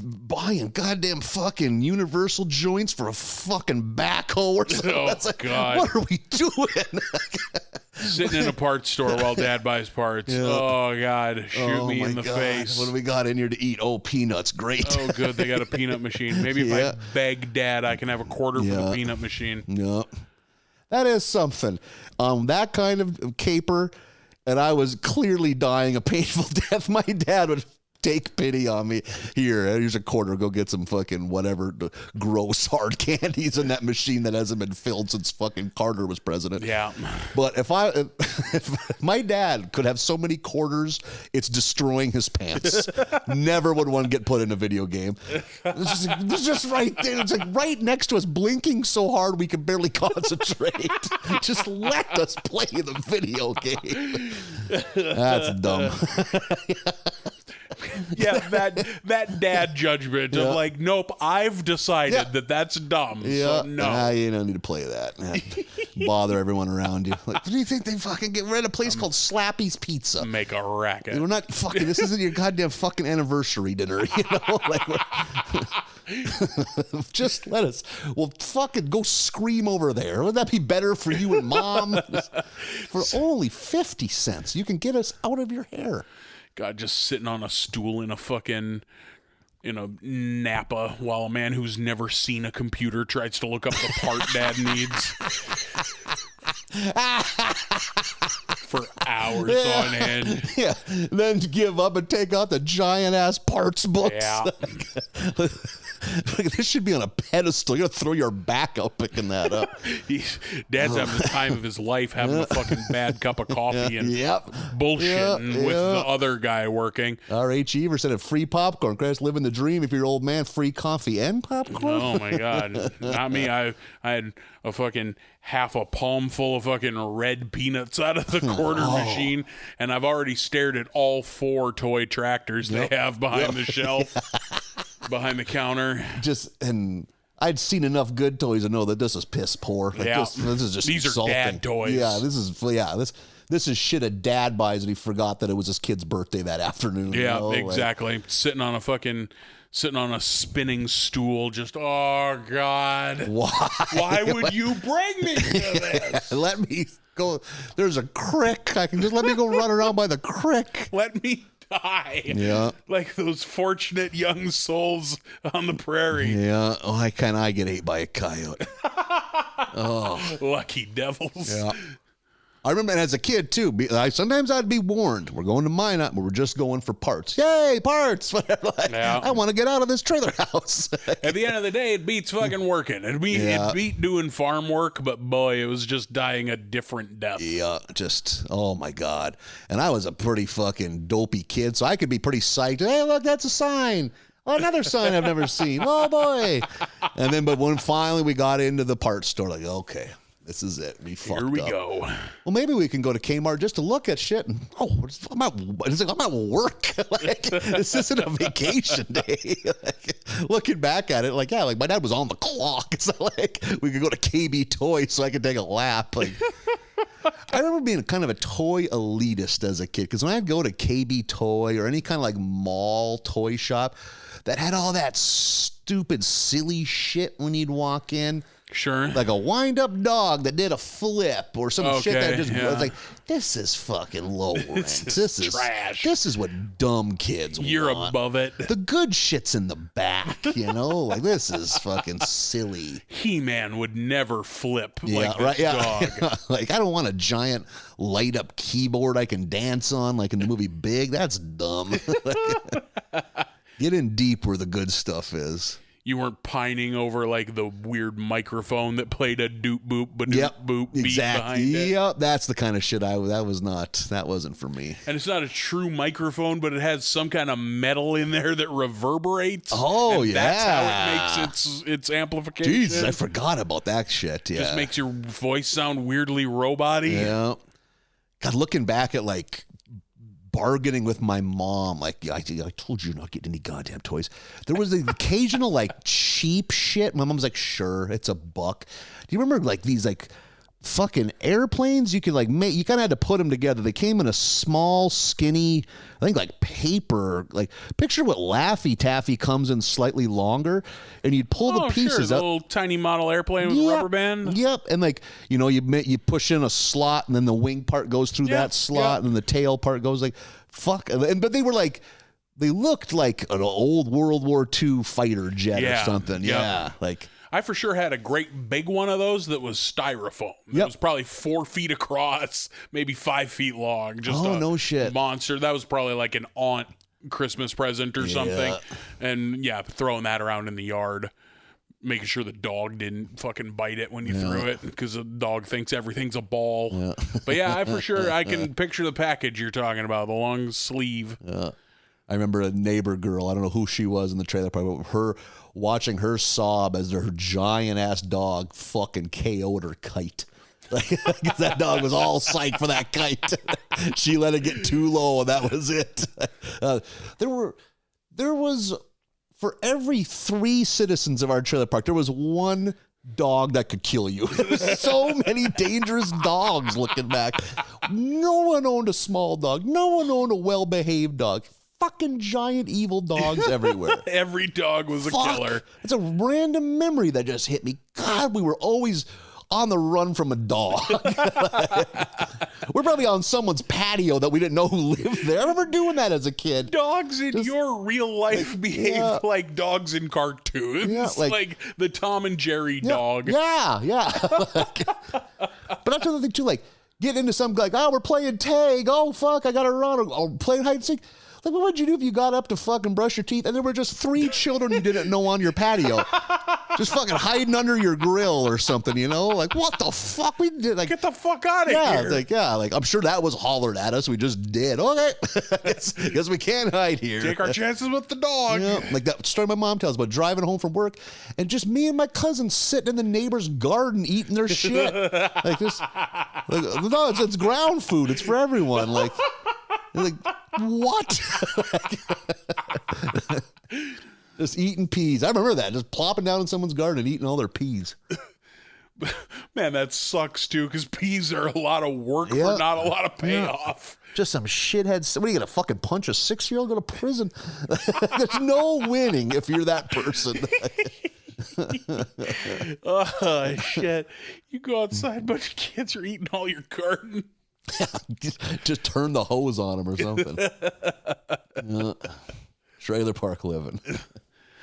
buying goddamn fucking Universal joints for a fucking backhoe or something. Oh, That's like, God. What are we doing? Sitting in a parts store while Dad buys parts. Yeah. Oh, God. Shoot me in the face. What do we got in here to eat? Oh, peanuts. Great. Oh, good. They got a peanut machine. Maybe if I beg Dad, I can have a quarter for the peanut machine. Yeah. That is something. That kind of caper, and I was clearly dying a painful death. My dad would take pity on me. Here's a quarter. Go get some fucking whatever gross hard candies in that machine that hasn't been filled since fucking Carter was president. Yeah. But if my dad could have so many quarters, it's destroying his pants. Never would one get put in a video game. It's just right there. It's like right next to us, blinking so hard we can barely concentrate. Just let us play the video game. That's dumb. Yeah, that dad judgment of like, nope, I've decided that that's dumb. So no. You don't need to play that. Bother everyone around you. Like, what do you think they fucking get? We're at a place called Slappy's Pizza. Make a racket. We're not fucking. This isn't your goddamn fucking anniversary dinner. You know, like just let us. Well, fucking go scream over there. Would that be better for you and Mom? For only 50 cents, you can get us out of your hair. God, just sitting on a stool in a Napa while a man who's never seen a computer tries to look up the part Dad needs for hours on end. Yeah, then give up and take out the giant ass parts books. Yeah. This should be on a pedestal. You're gonna throw your back out picking that up. Dad's having the time of his life, having a fucking bad cup of coffee and Yep. bullshitting with the other guy working. R.H. Ever said free popcorn. Chris, living the dream. If you're an old man, free coffee and popcorn. Oh my God, not me. I had a fucking half a palm full of fucking red peanuts out of the quarter machine, and I've already stared at all 4 toy tractors they have behind the shelf, behind the counter. And I'd seen enough good toys to know that this is piss poor. Like this is just these insulting. are dad toys. Yeah, this is shit a dad buys and he forgot that it was his kid's birthday that afternoon. Yeah, exactly. Like, sitting on a spinning stool, just, oh God, why would you bring me to this? Let me go. There's a crick. Let me go run around by the crick. Let me die. Yeah, like those fortunate young souls on the prairie. Yeah. Oh, I get ate by a coyote. Oh, lucky devils. Yeah. I remember as a kid, too, sometimes I'd be warned. We're going to Minot, but we're just going for parts. Yay, parts! I want to get out of this trailer house. At the end of the day, it beats fucking working. It beat doing farm work, but boy, it was just dying a different death. Yeah, oh my God. And I was a pretty fucking dopey kid, so I could be pretty psyched. Hey, look, that's a sign. Oh, another sign I've never seen. Oh, boy. But when finally we got into the parts store, like, okay. This is it. Here we go. Well, maybe we can go to Kmart just to look at shit. And I'm at work. Like, this isn't a vacation day. Looking back at it, my dad was on the clock. So we could go to KB Toys so I could take a lap. I remember being kind of a toy elitist as a kid because when I'd go to KB Toy or any kind of mall toy shop that had all that stupid, silly shit when you'd walk in. Sure. Like a wind-up dog that did a flip or some shit that just was like, this is fucking low rent. This is trash. This is what dumb kids You're want. above it. The good shit's in the back, this is fucking silly. He-Man would never flip dog. I don't want a giant light-up keyboard I can dance on like in the movie Big. That's dumb. Get in deep where the good stuff is. You weren't pining over the weird microphone that played a doop boop ba-doop boop beat behind it. Yep, that's the kind of shit that wasn't for me. And it's not a true microphone, but it has some kind of metal in there that reverberates. Oh, and that's how it makes its amplification. Jesus, I forgot about that shit. Yeah. Just makes your voice sound weirdly robot-y. Yeah. God, looking back at bargaining with my mom, I told you not getting any goddamn toys. There was the occasional cheap shit. My mom's like, sure, it's $1. Do you remember these fucking airplanes? You could make, you kind of had to put them together. They came in a small, skinny, I think paper. Picture what Laffy Taffy comes in slightly longer, and you'd pull the pieces the up. little tiny model airplane with a rubber band. Yep, and you push in a slot, and then the wing part goes through that slot, and then the tail part goes but they were they looked like an old World War II fighter jet or something. Yeah, I for sure had a great big one of those that was styrofoam. It was probably 4 feet across, maybe 5 feet long. Just no shit. Monster. That was probably an aunt Christmas present or something. And throwing that around in the yard, making sure the dog didn't fucking bite it when you threw it because the dog thinks everything's a ball. Yeah. But I can picture the package you're talking about, the long sleeve. Yeah. I remember a neighbor girl, I don't know who she was in the trailer park, but watching her sob as her giant ass dog fucking KO'd her kite. That dog was all psyched for that kite. She let it get too low, and that was it. There was for every 3 citizens of our trailer park, there was one dog that could kill you. There was so many dangerous dogs looking back. No one owned a small dog. No one owned a well-behaved dog. Fucking giant evil dogs everywhere. Every dog was a killer. It's a random memory that just hit me. God, we were always on the run from a dog. We're probably on someone's patio that we didn't know who lived there. I remember doing that as a kid. Dogs in your real life behave like dogs in cartoons. Yeah, like the Tom and Jerry dog. Yeah. But that's another thing too, like getting into some like, we're playing tag. Oh fuck, I gotta run. Or playing hide and seek. Like, what would you do if you got up to fucking brush your teeth and there were just 3 children you didn't know on your patio? Just fucking hiding under your grill or something, you know? Like, what the fuck? We did like Get the fuck out of here. Like I'm sure that was hollered at us. We just did. Okay. Guess we can't hide here. Take our chances with the dog. Yeah, like that story my mom tells about driving home from work and just me and my cousin sitting in the neighbor's garden eating their shit. Like this, like, no, it's ground food. It's for everyone. Like what? Just eating peas. I remember that. Just plopping down in someone's garden and eating all their peas. Man, that sucks too, because peas are a lot of work for not a lot of payoff. Just some shitheads. What are you gonna fucking punch a 6-year-old? Go to prison? There's no winning if you're that person. Oh shit! You go outside, a bunch of kids are eating all your garden. Just turn the hose on them or something. Trailer park living.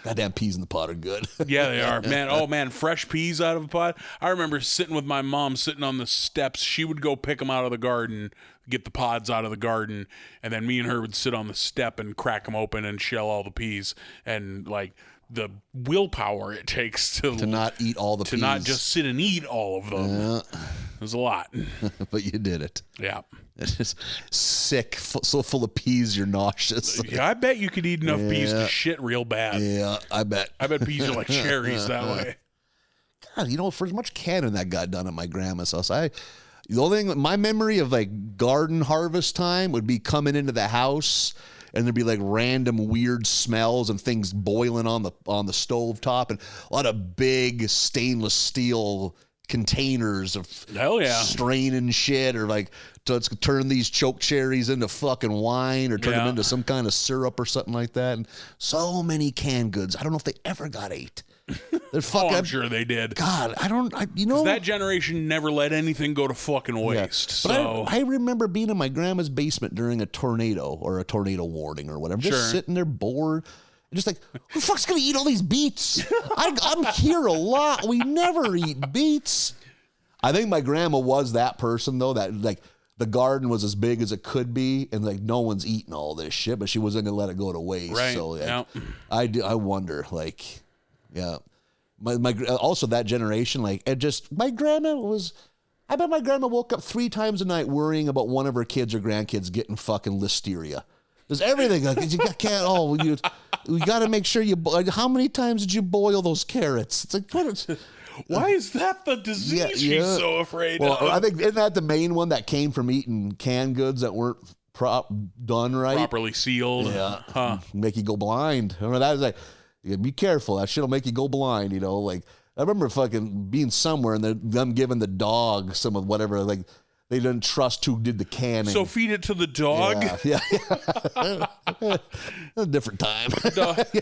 Goddamn peas in the pot are good. Yeah, they are, man. Oh man, fresh peas out of a pot. I remember sitting with my mom, sitting on the steps. She would go pick them out of the garden, get the pods out of the garden, and then me and her would sit on the step and crack them open and shell all the peas. And like the willpower it takes to not eat all the peas. To not just sit and eat all of them. Yeah. It was a lot. But you did it. Yeah. It's just sick, so full of peas you're nauseous. Yeah, I bet you could eat enough peas to shit real bad. Yeah, I bet. I bet peas are like cherries that way. God, you know, for as much canning that got done at my grandma's house, the only thing, my memory of like garden harvest time would be coming into the house and there'd be like random weird smells and things boiling on the stove top and a lot of big stainless steel containers of straining shit, or like let's turn these choke cherries into fucking wine or turn them into some kind of syrup or something like that. And so many canned goods. I don't know if they ever got ate. They're fucking. I'm sure they did. God, you know, that generation never let anything go to fucking waste. But so I remember being in my grandma's basement during a tornado or a tornado warning or whatever, just sitting there bored. Just like, who the fuck's gonna eat all these beets? I'm here a lot. We never eat beets. I think my grandma was that person though, that like the garden was as big as it could be, and like no one's eating all this shit, but she wasn't gonna let it go to waste. Right. So I wonder, like, my also that generation, like, it just my grandma was. I bet my grandma woke up 3 times a night worrying about one of her kids or grandkids getting fucking listeria. There's everything. Like, you can't. We got to make sure you. How many times did you boil those carrots? It's like, why is that the disease she's so afraid of? I think isn't that the main one that came from eating canned goods that weren't done right, properly sealed? Yeah, make you go blind. I remember that was like, be careful. That shit'll make you go blind. You know, like I remember fucking being somewhere and them giving the dog some of whatever, like. They didn't trust who did the canning. So feed it to the dog? Yeah. A different time.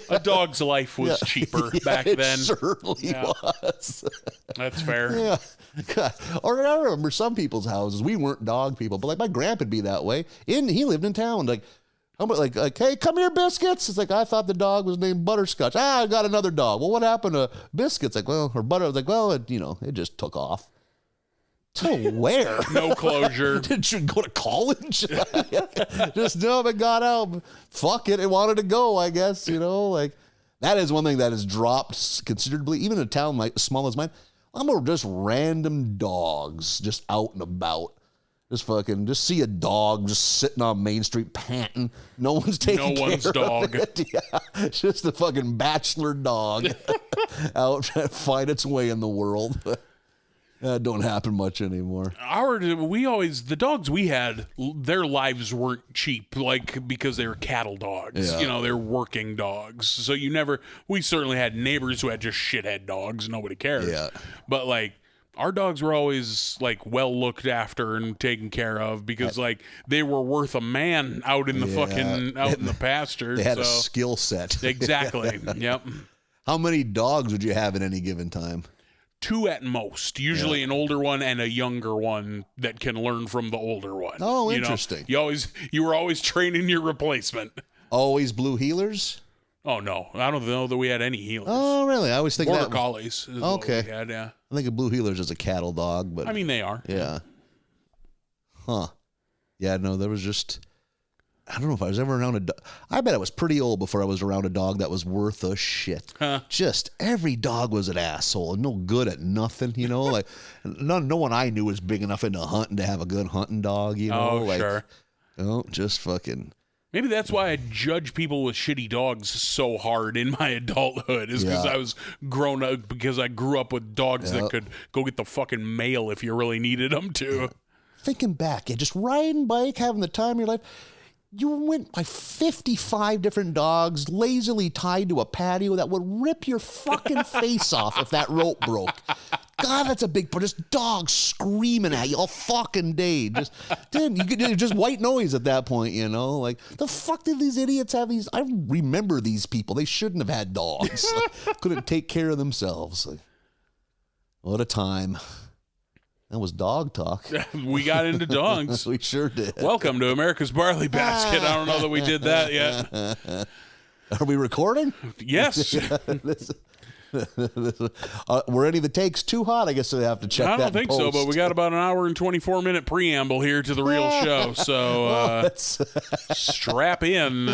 A dog's life was cheaper back then. It certainly was. That's fair. Yeah. God. Or I remember some people's houses. We weren't dog people, but like my grandpa'd be that way. He lived in town. Like, hey, come here, Biscuits. It's like, I thought the dog was named Butterscotch. I got another dog. Well, what happened to Biscuits? Like, well, or Butter. I was like, well, it just took off. To where? No closure. Did you go to college? Just it got out. Fuck it. It wanted to go, I guess. Like that is one thing that has dropped considerably. Even in a town like small as mine, I'm just random dogs just out and about. Just see a dog just sitting on Main Street panting. No one's taking care of dog. It. Yeah. Just a fucking bachelor dog out trying to find its way in the world. That don't happen much anymore. The dogs we had, their lives weren't cheap, like because they were cattle dogs. Yeah. They're working dogs. So we certainly had neighbors who had just shithead dogs. Nobody cared. Yeah. But like our dogs were always like well looked after and taken care of because like they were worth a man out in the in the pasture. They had a skill set. Exactly. Yep. How many dogs would you have at any given time? 2 at most. Usually an older one and a younger one that can learn from the older one. Oh, interesting. You were always training your replacement. Always blue heelers? Oh, no. I don't know that we had any healers. Oh, really? I always think Border that. collies. Is Okay. What we had, yeah. I think a blue heeler's is a cattle dog, but I mean, they are. yeah. Huh. Yeah, no, there was just, I don't know if I was ever around a dog. I bet I was pretty old before I was around a dog that was worth a shit. Huh. Just every dog was an asshole and no good at nothing, you know? Like, no one I knew was big enough into hunting to have a good hunting dog, you know? Oh, like, sure. Oh, just fucking. Maybe that's why I judge people with shitty dogs so hard in my adulthood, is because Yeah. I was grown up, because I grew up with dogs that could go get the fucking mail if you really needed them to. Thinking back, just riding bike, having the time of your life. You went by 55 different dogs lazily tied to a patio that would rip your fucking face off if that rope broke. God, that's a big part. Just dogs screaming at you all fucking day. Just, dude, you could just white noise at that point, you know? Like, the fuck did these idiots have these? I remember these people. They shouldn't have had dogs. Like, couldn't take care of themselves. Like, what a time. That was dog talk. We got into dogs. We sure did. Welcome to America's Barley Basket. I don't know that we did that yet. Are we recording? Yes. Were any of the takes too hot? I guess I have to check that. I don't think so, but we got about an hour and 24-minute preamble here to the real show. So strap in.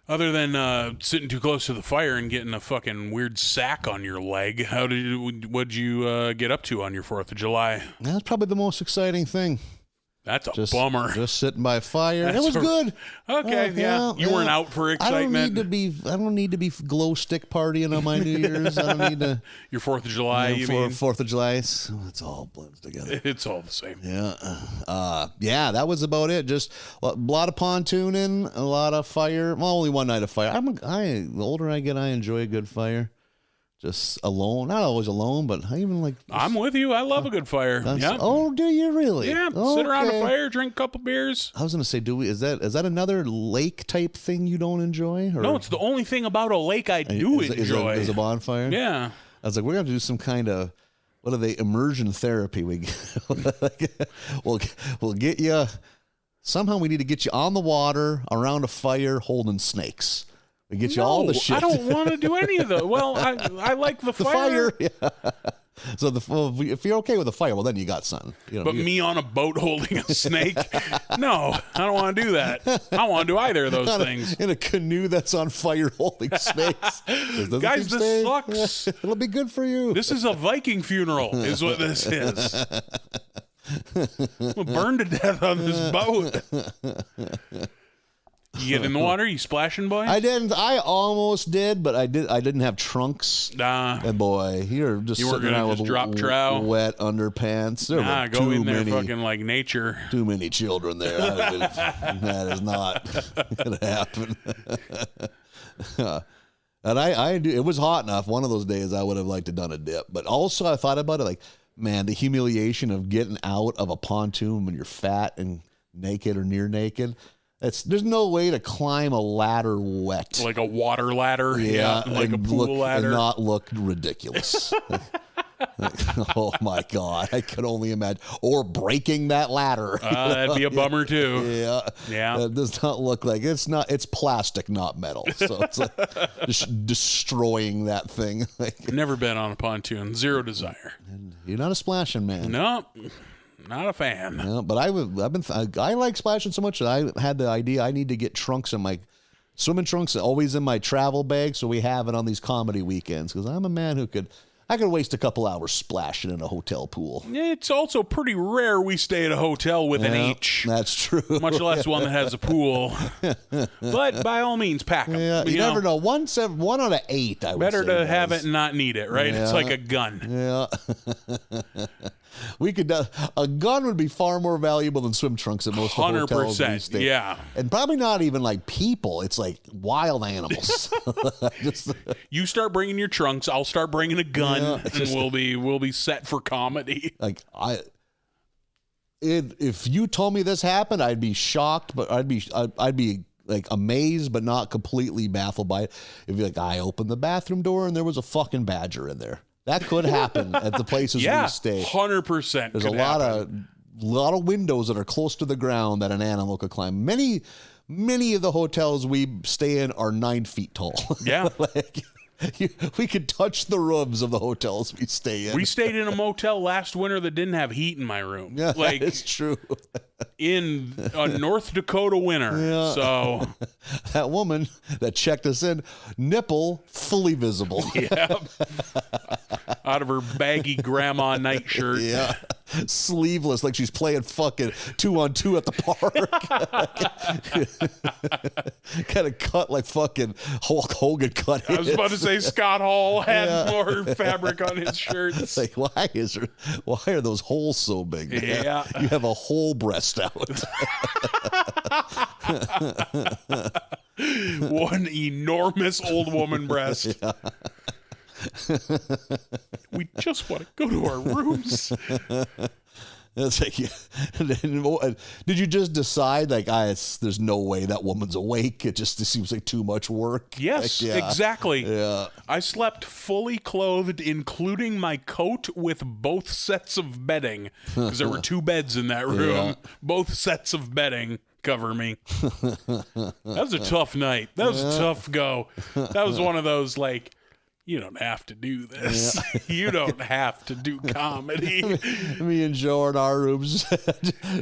Other than sitting too close to the fire and getting a fucking weird sack on your leg, what'd you get up to on your 4th of July? That's probably the most exciting thing. That's a bummer. Just sitting by a fire. It was good. Okay, yeah. You weren't out for excitement. I don't need to be glow stick partying on my New Year's. I don't need to. Your 4th of July, you mean? 4th of July. So it's all blends together. It's all the same. Yeah. Yeah, that was about it. Just a lot of pontooning, a lot of fire. Well, only one night of fire. The older I get, I enjoy a good fire. Just alone, not always alone, but I even like. I'm with you. I love a good fire. Yeah. Oh, do you really? Yeah. Okay. Sit around a fire, drink a couple beers. I was gonna say, is that another lake type thing you don't enjoy? Or? No, it's the only thing about a lake I do enjoy. Is a bonfire? Yeah. I was like, we're gonna do some kind of, what are they? Immersion therapy. We'll get you. Somehow we need to get you on the water around a fire holding snakes. We get you all the shit. I don't want to do any of those. Well, I like the fire. Yeah. So if you're okay with the fire, well, then you got something. But me on a boat holding a snake? No, I don't want to do that. I don't want to do either of those things. In a canoe that's on fire holding snakes. Guys, this sucks. Yeah, it'll be good for you. This is a Viking funeral, is what this is. We'll burn to death on this boat. You get in the water? You splashing, boy? I didn't. I almost did, but I didn't have trunks. And boy, you weren't sitting around with drop trow, wet underpants. There were go in there, fucking like nature. Too many children there. That is not gonna happen. And I do. It was hot enough. One of those days, I would have liked to done a dip. But also, I thought about it like, man, the humiliation of getting out of a pontoon when you're fat and naked or near naked. There's no way to climb a ladder wet. Like a water ladder? Yeah. Like a pool ladder? And not look ridiculous. Oh, my God. I can only imagine. Or breaking that ladder. That'd be a bummer, too. Yeah. Yeah. It does not look like it's plastic, not metal. So it's like just destroying that thing. Never been on a pontoon. Zero desire. And you're not a splashing man. No. Not a fan. Yeah, but I like splashing so much that I had the idea I need to get trunks in my swimming trunks, always in my travel bag, so we have it on these comedy weekends. Because I'm a man who could waste a couple hours splashing in a hotel pool. It's also pretty rare we stay at a hotel with an H. That's true. Much less one that has a pool. But by all means, pack them. Yeah, you never know. 1 out of 8. I would better say to have it and not need it, right? Yeah. It's like a gun. Yeah. We could. A gun would be far more valuable than swim trunks at most of the hotels these days. Yeah, and probably not even like people. It's like wild animals. You start bringing your trunks, I'll start bringing a gun, and we'll be set for comedy. Like if you told me this happened, I'd be shocked, but I'd be like amazed but not completely baffled by it. If you're like, I opened the bathroom door and there was a fucking badger in there. That could happen at the places we stay. 100%. There's a lot of windows that are close to the ground that an animal could climb. Many of the hotels we stay in are 9 feet tall. Yeah. We could touch the roofs of the hotels we stay in. We stayed in a motel last winter that didn't have heat in my room. Yeah, it's true. In a North Dakota winter. Yeah. So that woman that checked us in, nipple fully visible. Yeah. Out of her baggy grandma nightshirt. Yeah. Sleeveless, like she's playing fucking 2-on-2 at the park. Kind of cut like fucking Hulk Hogan cut. I was about to say Scott Hall had more fabric on his shirts. Like, why are those holes so big? Man? Yeah. You have a whole breast out. One enormous old woman breast. Yeah. We just want to go to our rooms. It's like, did you just decide like, there's no way that woman's awake? It seems like too much work. Yes, like, exactly. Yeah. I slept fully clothed, including my coat with both sets of bedding, because there were 2 beds in that room. Yeah. Both sets of bedding cover me. That was a tough night. That was a tough go. That was one of those like, you don't have to do this. Yeah. You don't have to do comedy. Me and Joe are in our rooms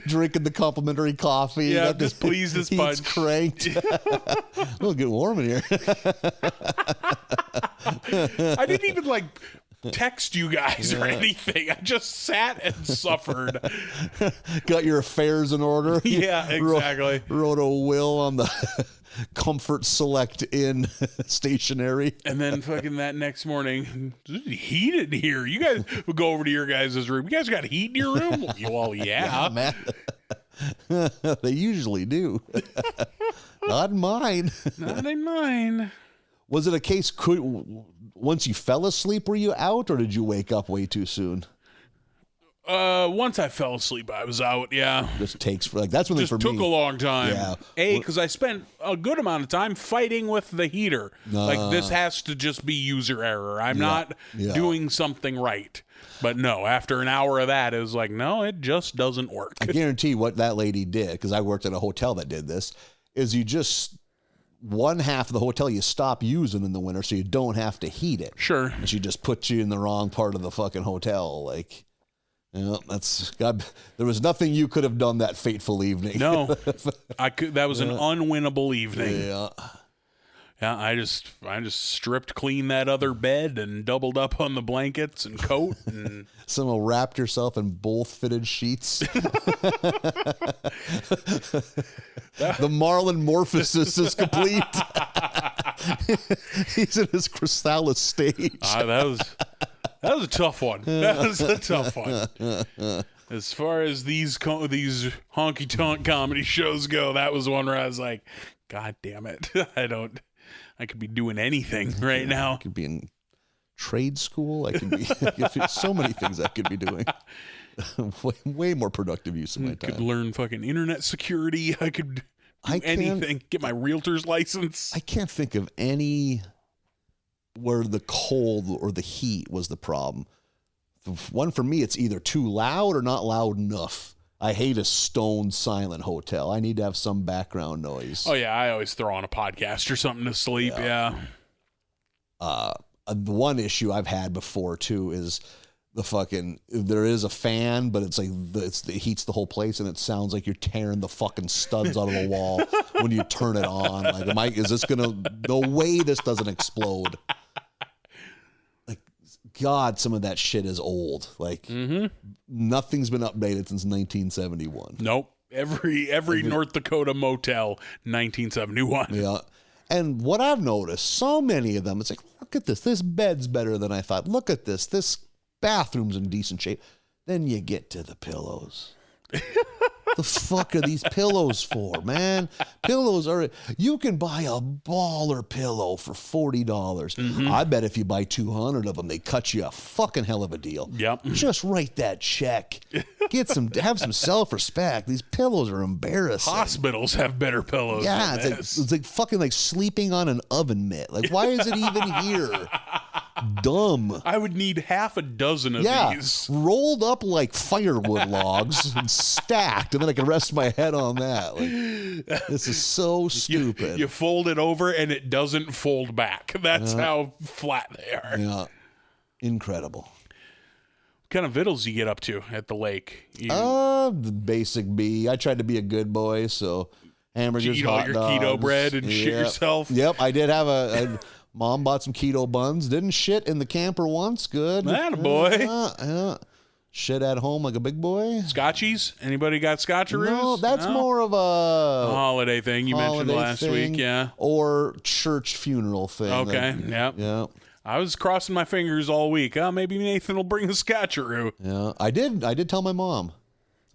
drinking the complimentary coffee. Yeah, just pleased as punch. Cranked. It'll get warm in here. I didn't even like text you guys or anything. I just sat and suffered. Got your affairs in order. Yeah, exactly. Wrote a will on the Comfort Select Inn stationery. And then fucking that next morning, heat in here. You guys would go over to your guys' room. You guys got heat in your room? Well, yeah. Man. They usually do. Not in mine. Not in mine. Was it a case, once you fell asleep, were you out, or did you wake up way too soon? Once I fell asleep, I was out. Yeah, just takes that's when just for took me. A long time. Yeah, because I spent a good amount of time fighting with the heater. Like this has to just be user error. I'm not doing something right. But no, after an hour of that, it was like, no, it just doesn't work. I guarantee what that lady did, because I worked at a hotel that did this, is you just one half of the hotel you stop using in the winter, so you don't have to heat it. Sure, and she just puts you in the wrong part of the fucking hotel, like. Yeah, that's God. There was nothing you could have done that fateful evening. No, I could. That was an unwinnable evening. Yeah, yeah. I just stripped clean that other bed and doubled up on the blankets and coat and somehow wrapped yourself in both fitted sheets. The Marlon Morphosis is complete. He's in his chrysalis stage. That was a tough one. That was a tough one. As far as these honky tonk comedy shows go, that was one where I was like, God damn it. I could be doing anything right now. I could be in trade school. I could be so many things I could be doing. way more productive use of my time. Could learn fucking internet security. I could do anything. Get my realtor's license. I can't think of any where the cold or the heat was the problem. One, for me, it's either too loud or not loud enough. I hate a stone silent hotel. I need to have some background noise. Oh yeah, I always throw on a podcast or something to sleep. Yeah. The one issue I've had before too is there is a fan, but it's like it heats the whole place, and it sounds like you're tearing the fucking studs out of the wall when you turn it on. Like, is this gonna? No way, this doesn't explode. Like, God, some of that shit is old. Like, nothing's been updated since 1971. Nope. Every North Dakota motel, 1971. Yeah. And what I've noticed, so many of them, it's like, look at this. This bed's better than I thought. Look at this. This bathroom's in decent shape. Then you get to the pillows. The fuck are these pillows for, man? Pillows are, you can buy a baller pillow for $40. Mm-hmm. I bet if you buy 200 of them, they cut you a fucking hell of a deal. Yep. Just write that check. Have some self-respect. These pillows are embarrassing. Hospitals have better pillows. Yeah, than it's like fucking like sleeping on an oven mitt. Like, why is it even here? Dumb. I would need half a dozen of these. Rolled up like firewood logs and stacked, and then I can rest my head on that. Like, this is so stupid. You fold it over and it doesn't fold back. That's how flat they are. Yeah, incredible. What kind of vittles you get up to at the lake? The basic B. I tried to be a good boy, so hamburgers, Did you eat all hot your dogs. keto bread and shit yourself? Yep, I did have Mom bought some keto buns. Didn't shit in the camper once. Good. Attaboy. Yeah. Shit at home like a big boy. Scotchies? Anybody got Scotcheroos? No, that's more of a holiday thing you mentioned last week, yeah. Or church funeral thing. Okay, yep. Yeah. I was crossing my fingers all week. Maybe Nathan will bring a Scotcheroo. Yeah. I did tell my mom.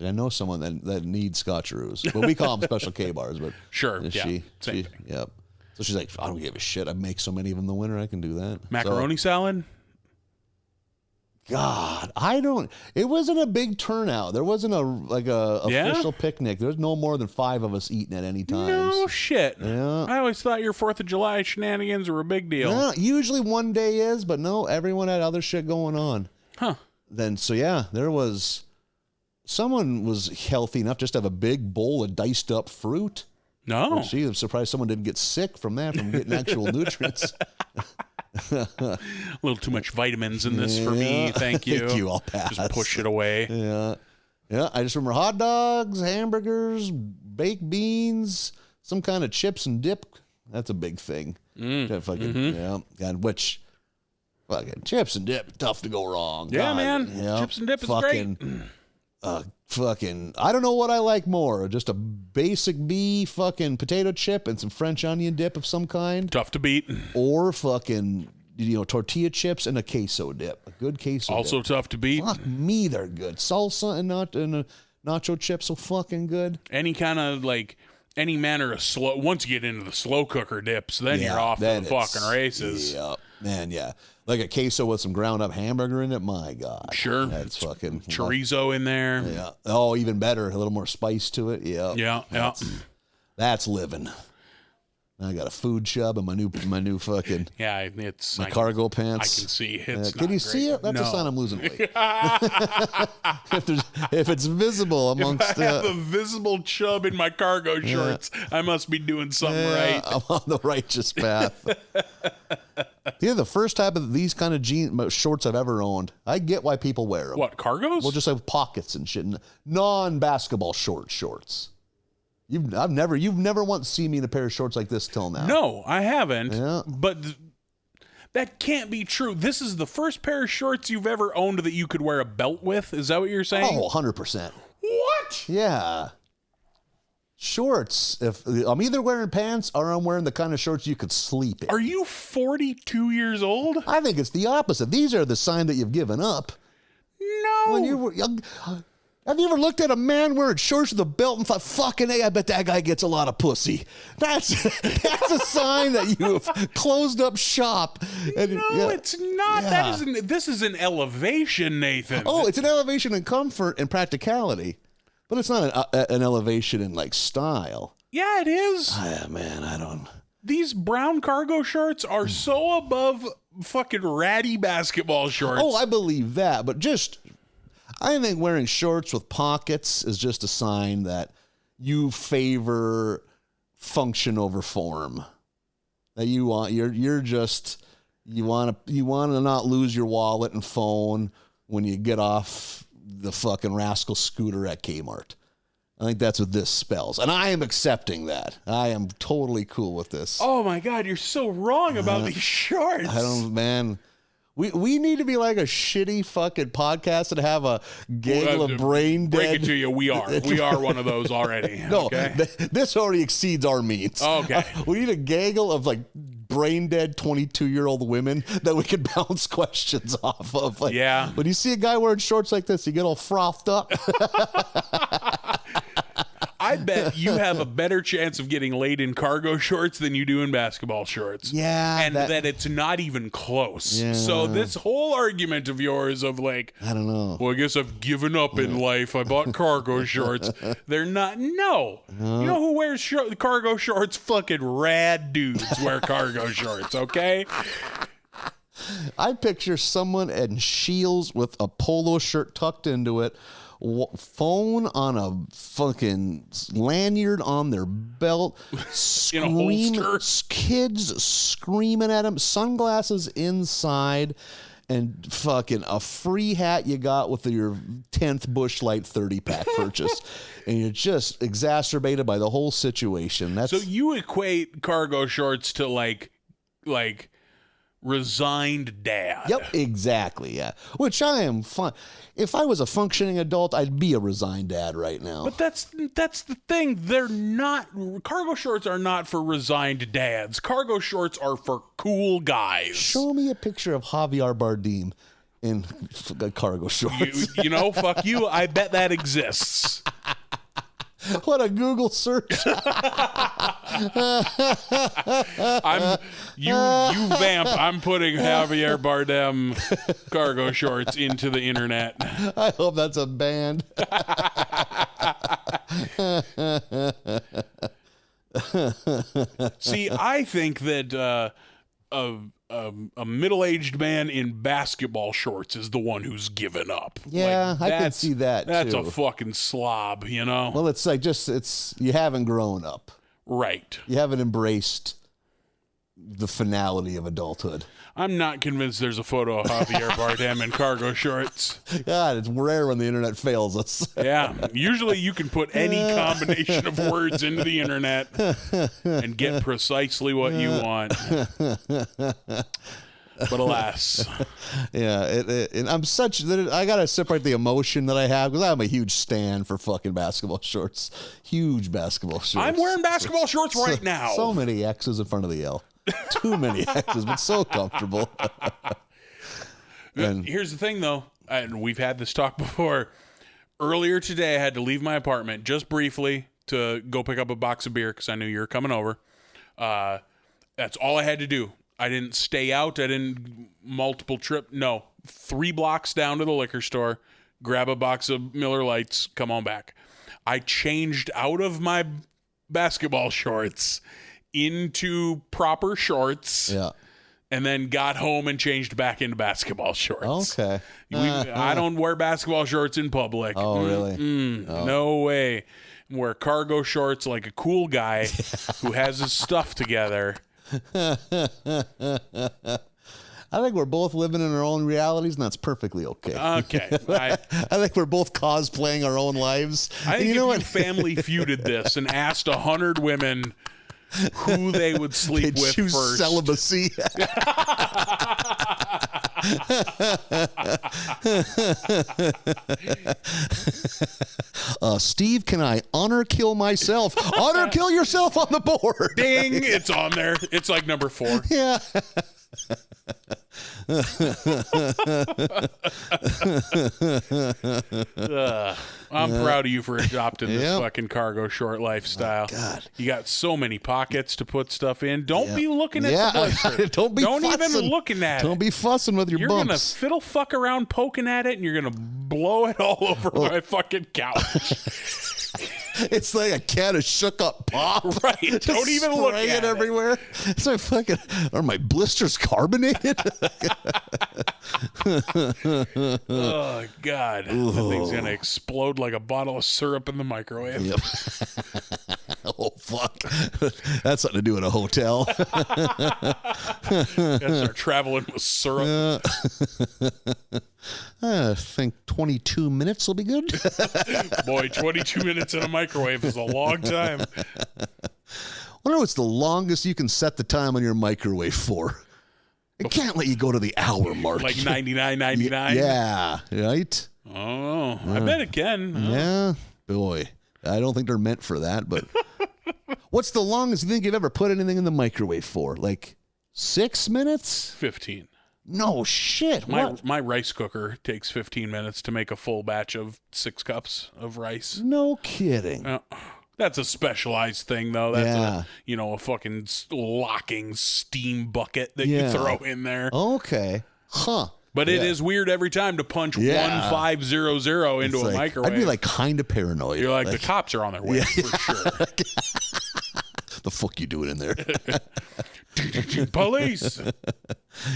I know someone that needs Scotcheroos. Well, we call them special K bars, but sure, yeah, she same thing. Yep. So she's like, I don't give a shit. I make so many of them in the winter. I can do that. Macaroni salad? God, it wasn't a big turnout. There wasn't a official picnic. There's no more than 5 of us eating at any time. No shit. Yeah. I always thought your 4th of July shenanigans were a big deal. Yeah, usually one day is, but no, everyone had other shit going on. Huh. Someone was healthy enough just to have a big bowl of diced up fruit. No. Gee, I'm surprised someone didn't get sick from getting actual nutrients. A little too much vitamins in this for me. Thank you. Thank you. I'll pass. Just push it away. Yeah. Yeah. I just remember hot dogs, hamburgers, baked beans, some kind of chips and dip. That's a big thing. Yeah. And which fucking chips and dip, tough to go wrong. Yeah, God, man. yeah, Chips and dip is great. I don't know what I like more. Just a basic B fucking potato chip and some French onion dip of some kind. Tough to beat. Or fucking, tortilla chips and a queso dip. A good queso Also dip. tough to beat. Fuck me, they're good. Salsa and a nacho chips so fucking good. Any kind of any manner of slow. Once you get into the slow cooker dips, then you're off to the fucking races. Yeah, man, yeah. Like a queso with some ground up hamburger in it. My God, Sure. that's fucking chorizo in there. Yeah. Oh, even better. A little more spice to it. Yeah. Yeah. That's living. I got a food chub and my new fucking it's my cargo pants. I can see it's Can you see it? That's a sign I'm losing weight. if it's visible amongst if I have a visible chub in my cargo shorts, I must be doing something right. I'm on the righteous path. The first type of these kind of shorts I've ever owned. I get why people wear them. What, cargos? Well, just like pockets and shit. Non-basketball shorts. You've never once seen me in a pair of shorts like this till now. No, I haven't. Yeah. But that can't be true. This is the first pair of shorts you've ever owned that you could wear a belt with. Is that what you're saying? Oh, 100%. What? Yeah. Shorts. If I'm either wearing pants or I'm wearing the kind of shorts you could sleep in. Are you 42 years old? I think it's the opposite. These are the sign that you've given up. No. When you were young. Have you ever looked at a man wearing shorts with a belt and thought, fucking A, I bet that guy gets a lot of pussy? That's a sign that you have closed up shop. And, no, it's not. Yeah. This is an elevation, Nathan. Oh, it's an elevation in comfort and practicality. But it's not an elevation in, style. Yeah, it is. Ah, man, I don't... These brown cargo shorts are so above fucking ratty basketball shorts. Oh, I believe that. But I think wearing shorts with pockets is just a sign that you favor function over form. That you want you want to not lose your wallet and phone when you get off the fucking rascal scooter at Kmart. I think that's what this spells. And I am accepting that. I am totally cool with this. Oh my God, you're so wrong about these shorts. Man. We need to be like a shitty fucking podcast and have a gaggle of brain dead. Break it to you, we are. We are one of those already. No, okay? This already exceeds our means. Okay. We need a gaggle of brain dead 22-year-old women that we can bounce questions off of. Yeah. When you see a guy wearing shorts like this, you get all frothed up. I bet you have a better chance of getting laid in cargo shorts than you do in basketball shorts. Yeah. And that it's not even close. Yeah. So this whole argument of yours of like, I don't know. well, I guess I've given up in life. I bought cargo shorts. They're not. No. You know who wears cargo shorts? Fucking rad dudes wear cargo shorts, okay? I picture someone in Shields with a polo shirt tucked into it, phone on a fucking lanyard on their belt, In a holster. kids screaming at him, sunglasses inside, and fucking a free hat you got with your 10th Busch Light 30-pack purchase. And you're just exacerbated by the whole situation. So you equate cargo shorts to like resigned dad. Yep, exactly, yeah. Which I am fun. If I was a functioning adult, I'd be a resigned dad right now. But that's the thing. They're not. Cargo shorts are not for resigned dads. Cargo shorts are for cool guys. Show me a picture of Javier Bardem in cargo shorts. You know, fuck you. I bet that exists. What a Google search. You vamp. I'm putting Javier Bardem cargo shorts into the internet. I hope that's a band. See, I think that a middle-aged man in basketball shorts is the one who's given up. Yeah, I can that's- see that, That's too. a fucking slob, you know? Well, it's like you haven't grown up. Right. You haven't embraced the finality of adulthood. I'm not convinced there's a photo of Javier Bardem in cargo shorts. God, it's rare when the internet fails us. Yeah. Usually you can put any combination of words into the internet and get precisely what you want. But alas. Yeah, and I'm such that I gotta separate the emotion that I have because I'm a huge stan for fucking basketball shorts. Huge basketball shorts. I'm wearing basketball shorts right now. So many X's in front of the L. Too many X's, but so comfortable. And here's the thing, though, and we've had this talk before. Earlier today, I had to leave my apartment just briefly to go pick up a box of beer because I knew you were coming over. That's all I had to do. I didn't stay out. I didn't multiple trip. No, 3 blocks down to the liquor store, grab a box of Miller Lights, come on back. I changed out of my basketball shorts into proper shorts. yeah. And then got home and changed back into basketball shorts. Okay. I don't wear basketball shorts in public. Oh, really? No way. I wear cargo shorts like a cool guy who has his stuff together. I think we're both living in our own realities, and that's perfectly okay. Okay. I think we're both cosplaying our own lives. I think you know if you family feuded this and asked 100 women who they would sleep They with choose first. celibacy. Steve, can I honor kill myself? Honor kill yourself on the board. Ding! It's on there. It's like number 4. Yeah. I'm proud of you for adopting this Yep. fucking cargo short lifestyle. God. You got so many pockets to put stuff in. Don't be looking at Yeah. the blister. Don't be Don't fussing. even looking at Don't it. be fussing with your You're gonna bumps. fiddle fuck around poking at it, and you're gonna blow it all over my fucking couch. It's like a can of shook up pop. Right. Just Don't even look spraying at it everywhere. It's like fucking. Are my blisters carbonated? Oh God, that thing's gonna explode like a bottle of syrup in the microwave. Yep. Oh fuck. That's something to do in a hotel. Gotta start traveling with syrup. I think 22 minutes will be good. Boy, 22 minutes in a microwave is a long time. Wonder what's the longest you can set the time on your microwave for. It can't let you go to the hour mark. Like 99.99. Yeah, right? Oh, I bet it can. Yeah. Boy, I don't think they're meant for that, but what's the longest you think you've ever put anything in the microwave for? Like 6 minutes? 15. No shit. What? My rice cooker takes 15 minutes to make a full batch of 6 cups of rice. No kidding. That's a specialized thing, though. That's Yeah. a fucking locking steam bucket that you Yeah. throw in there. Okay. Huh. But it is weird every time to punch 1500 into It's a like, microwave. I'd be like kind of paranoid. You're like, the cops are on their way for sure. the fuck you doing in there? Police.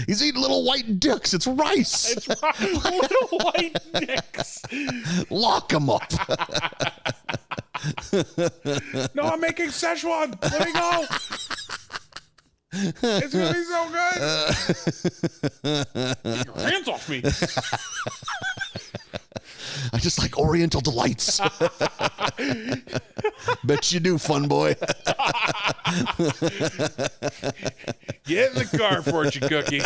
He's eating little white dicks. It's rice. It's little white dicks. Lock him up. No, I'm making Szechuan. Let me go. It's gonna be so good. Get your hands off me. I just like Oriental delights. Bet you do, fun boy. Get in the car, fortune cookie.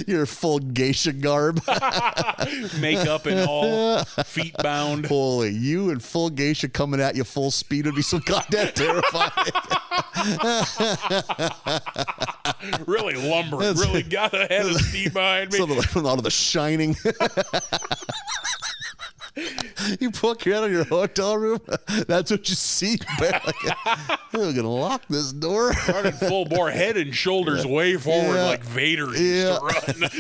Your full geisha garb. Makeup and all, feet bound. Holy, you and full geisha coming at you full speed would be so goddamn terrifying. Really lumbering. Really got a head of steam behind me. Something like from out of The Shining. You poke your head out of your hotel room. That's what you see. Like, we're gonna lock this door. Running full bore, head and shoulders way forward like Vader used to run.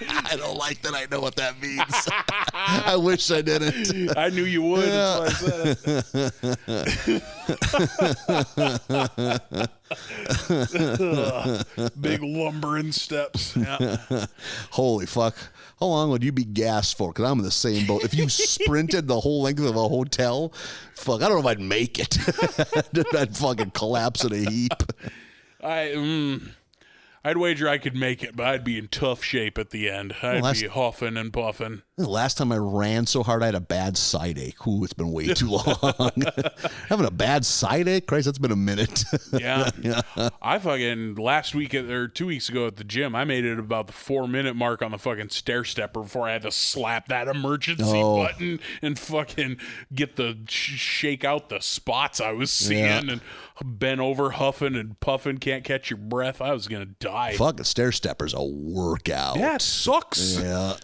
I don't like that. I know what that means. I wish I didn't. I knew you would. Yeah. That's why I said it. Big lumbering steps. Yeah. Holy fuck. How long would you be gassed for? Because I'm in the same boat. If you sprinted the whole length of a hotel, fuck, I don't know if I'd make it. I'd fucking collapse in a heap. I'd wager I could make it, but I'd be in tough shape at the end. I'd be huffing and puffing. The last time I ran so hard, I had a bad side ache. Ooh, it's been way too long. Having a bad side ache? Christ, that's been a minute. Yeah. I fucking, last week or 2 weeks ago at the gym, I made it about the 4-minute mark on the fucking stair stepper before I had to slap that emergency button and fucking get shake out the spots I was seeing and bent over, huffing and puffing, can't catch your breath. I was going to die. Fucking stair stepper's a workout. Yeah, it sucks. Yeah.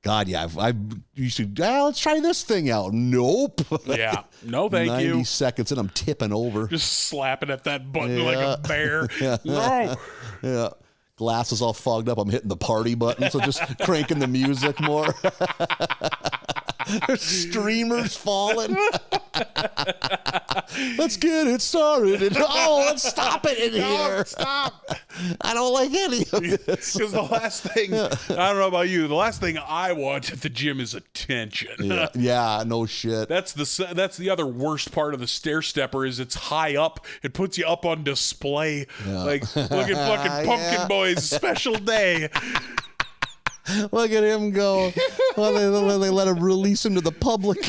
God, yeah. I used to, let's try this thing out. Nope. Yeah. No, thank 90 you. 90 seconds and I'm tipping over. Just slapping at that button like a bear. No. Yeah. Glasses all fogged up. I'm hitting the party button, so just cranking the music more. There's streamers falling. Let's get it started. Let's stop it in here. Stop. I don't like any of this. Because the last thing, I don't know about you, the last thing I want at the gym is attention. Yeah, no shit. That's the other worst part of the stair stepper is it's high up. It puts you up on display. Like, look at fucking Pumpkin Boy's special day. Look at him go. Well, they let him release him to the public.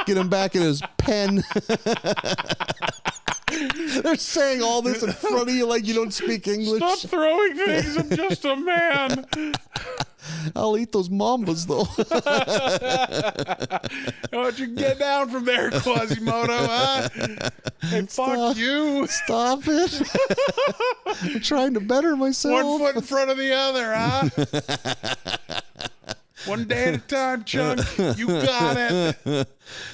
Get him back in his pen. They're saying all this in front of you like you don't speak English. Stop throwing things. I'm just a man. I'll eat those mambas, though. Don't you get down from there, Quasimodo, huh? Hey, fuck you. Stop it. I'm trying to better myself. One foot in front of the other, huh? One day at a time, Chunk. You got it.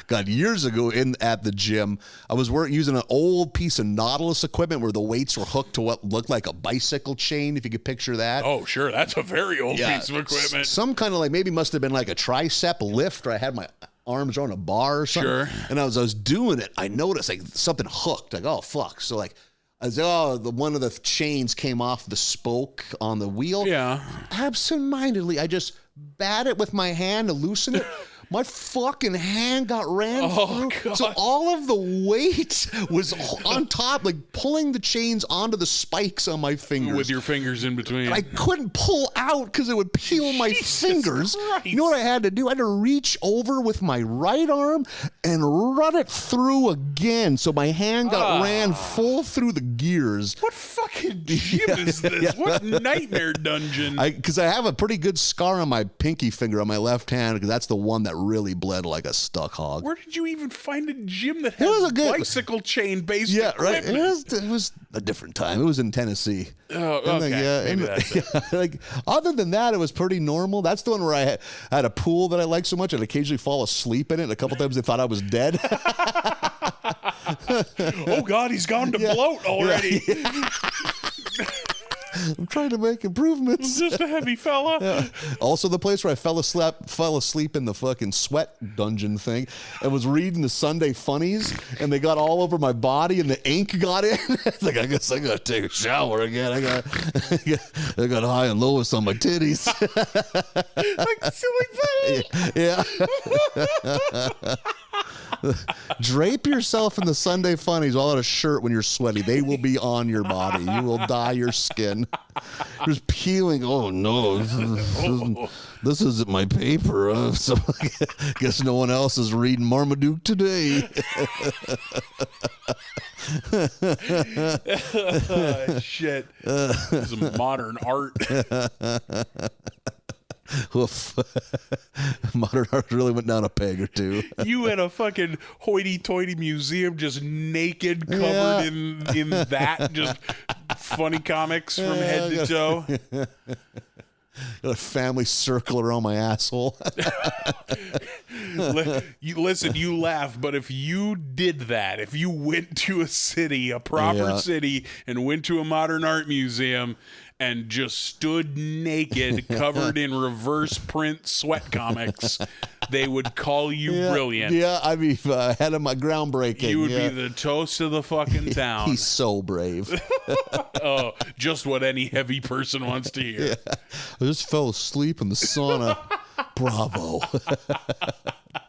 God, years ago at the gym, I was using an old piece of Nautilus equipment where the weights were hooked to what looked like a bicycle chain, if you could picture that. Oh, sure. That's a very old piece of equipment. Some kind of maybe must have been like a tricep lift, or I had my arms on a bar or something. Sure. And as I was doing it, I noticed something hooked. Like, oh, fuck. So I was one of the chains came off the spoke on the wheel. Yeah. Absentmindedly, I just bat it with my hand to loosen it. My fucking hand got ran through. God. So all of the weight was on top, like pulling the chains onto the spikes on my fingers. With your fingers in between. I couldn't pull out because it would peel my fingers. Christ. You know what I had to do? I had to reach over with my right arm and run it through again. So my hand got ran full through the gears. What fucking gym is this? Yeah. What nightmare dungeon? Because I have a pretty good scar on my pinky finger on my left hand because that's the one that really bled like a stuck hog. Where did you even find a gym that was has a good- bicycle chain based Yeah, equipment? right. It was a different time. It was in Tennessee. Oh, And okay. Maybe that's it. like other than that, it was pretty normal. That's the one where I had a pool that I liked so much, I'd occasionally fall asleep in it. And a couple times they thought I was dead. Oh God, he's gone to bloat already. I'm trying to make improvements. Just a heavy fella. Also, the place where I fell asleep in the fucking sweat dungeon thing, and was reading the Sunday funnies, and they got all over my body, and the ink got in. It's like, I guess I gotta take a shower again. I got high and lowest on my titties. Like silly thing. Yeah. Drape yourself in the Sunday funnies without a shirt when you're sweaty. They will be on your body. You will dye your skin. Just peeling. Oh no, this isn't my paper. So I guess no one else is reading Marmaduke today. Shit. This is modern art. Oof. Modern art really went down a peg or two. You at a fucking hoity-toity museum, just naked, covered in that, just funny comics from head to toe. Got a family circle around my asshole. Listen, you laugh, but if you did that, if you went to a city, a proper city, and went to a modern art museum and just stood naked, covered in reverse print sweat comics, they would call you brilliant. Yeah, I'd be ahead of my groundbreaking. You would be the toast of the fucking town. He's so brave. Oh, just what any heavy person wants to hear. Yeah. I just fell asleep in the sauna. Bravo.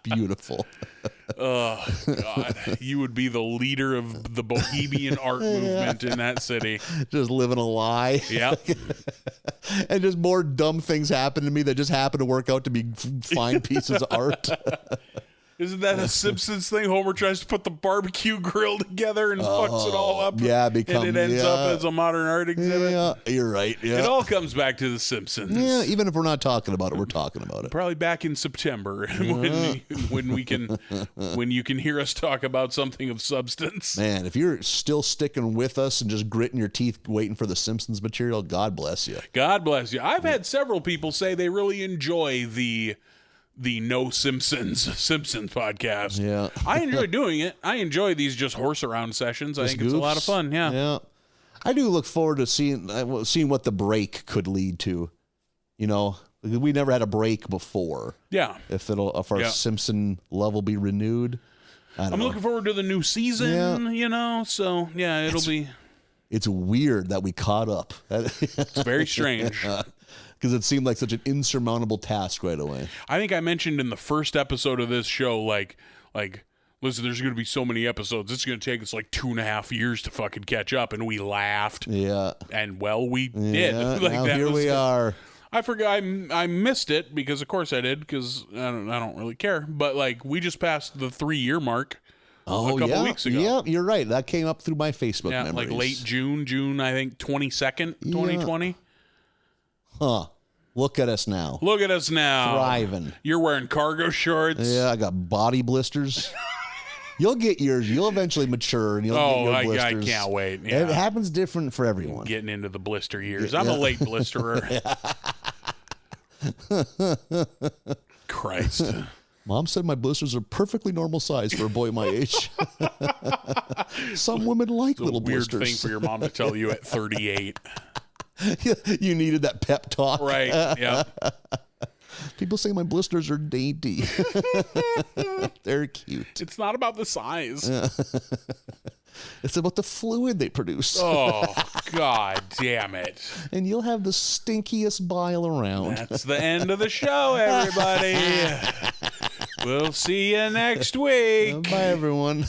Beautiful. Oh, God. You would be the leader of the bohemian art movement in that city. Just living a lie. Yep. And just more dumb things happen to me that just happen to work out to be fine pieces of art. Isn't that a Simpsons thing? Homer tries to put the barbecue grill together and fucks it all up. Yeah, and it ends up as a modern art exhibit. Yeah, you're right. Yeah. It all comes back to the Simpsons. Yeah, even if we're not talking about it, we're talking about it. Probably back in September when you can hear us talk about something of substance. Man, if you're still sticking with us and just gritting your teeth waiting for the Simpsons material, God bless you. God bless you. I've had several people say they really enjoy the No Simpsons podcast. Yeah. I enjoy doing it. I enjoy these just horse around sessions. I think it's a lot of fun. Yeah. Yeah. I do look forward to seeing what the break could lead to. You know, we never had a break before. Yeah. If our Simpson love will be renewed. I'm looking forward to the new season, you know. So, yeah, it'll be. It's weird that we caught up. It's very strange. Because it seemed like such an insurmountable task right away. I think I mentioned in the first episode of this show, like, listen, there's going to be so many episodes. It's going to take us like 2.5 years to fucking catch up. And we laughed. Yeah. And, well, we did. Like now here we are. I forgot. I missed it because, of course, I did because I don't really care. But, like, we just passed the 3-year mark. A couple weeks ago. Yeah, you're right. That came up through my Facebook memories. Like late June, I think 22nd, 2020. Huh. Look at us now. Look at us now. Thriving. You're wearing cargo shorts. Yeah, I got body blisters. You'll get yours. You'll eventually mature and you'll get your blisters. I can't wait. Yeah. It happens different for everyone. Getting into the blister years. I'm a late blisterer. Christ. Mom said my blisters are perfectly normal size for a boy my age. Some women like It's a little weird blisters. thing for your mom to tell you at 38. You needed that pep talk. Right. Yeah. People say my blisters are dainty. They're cute. It's not about the size. It's about the fluid they produce. Oh, God damn it. And you'll have the stinkiest bile around. That's the end of the show, everybody. We'll see you next week. Bye, everyone.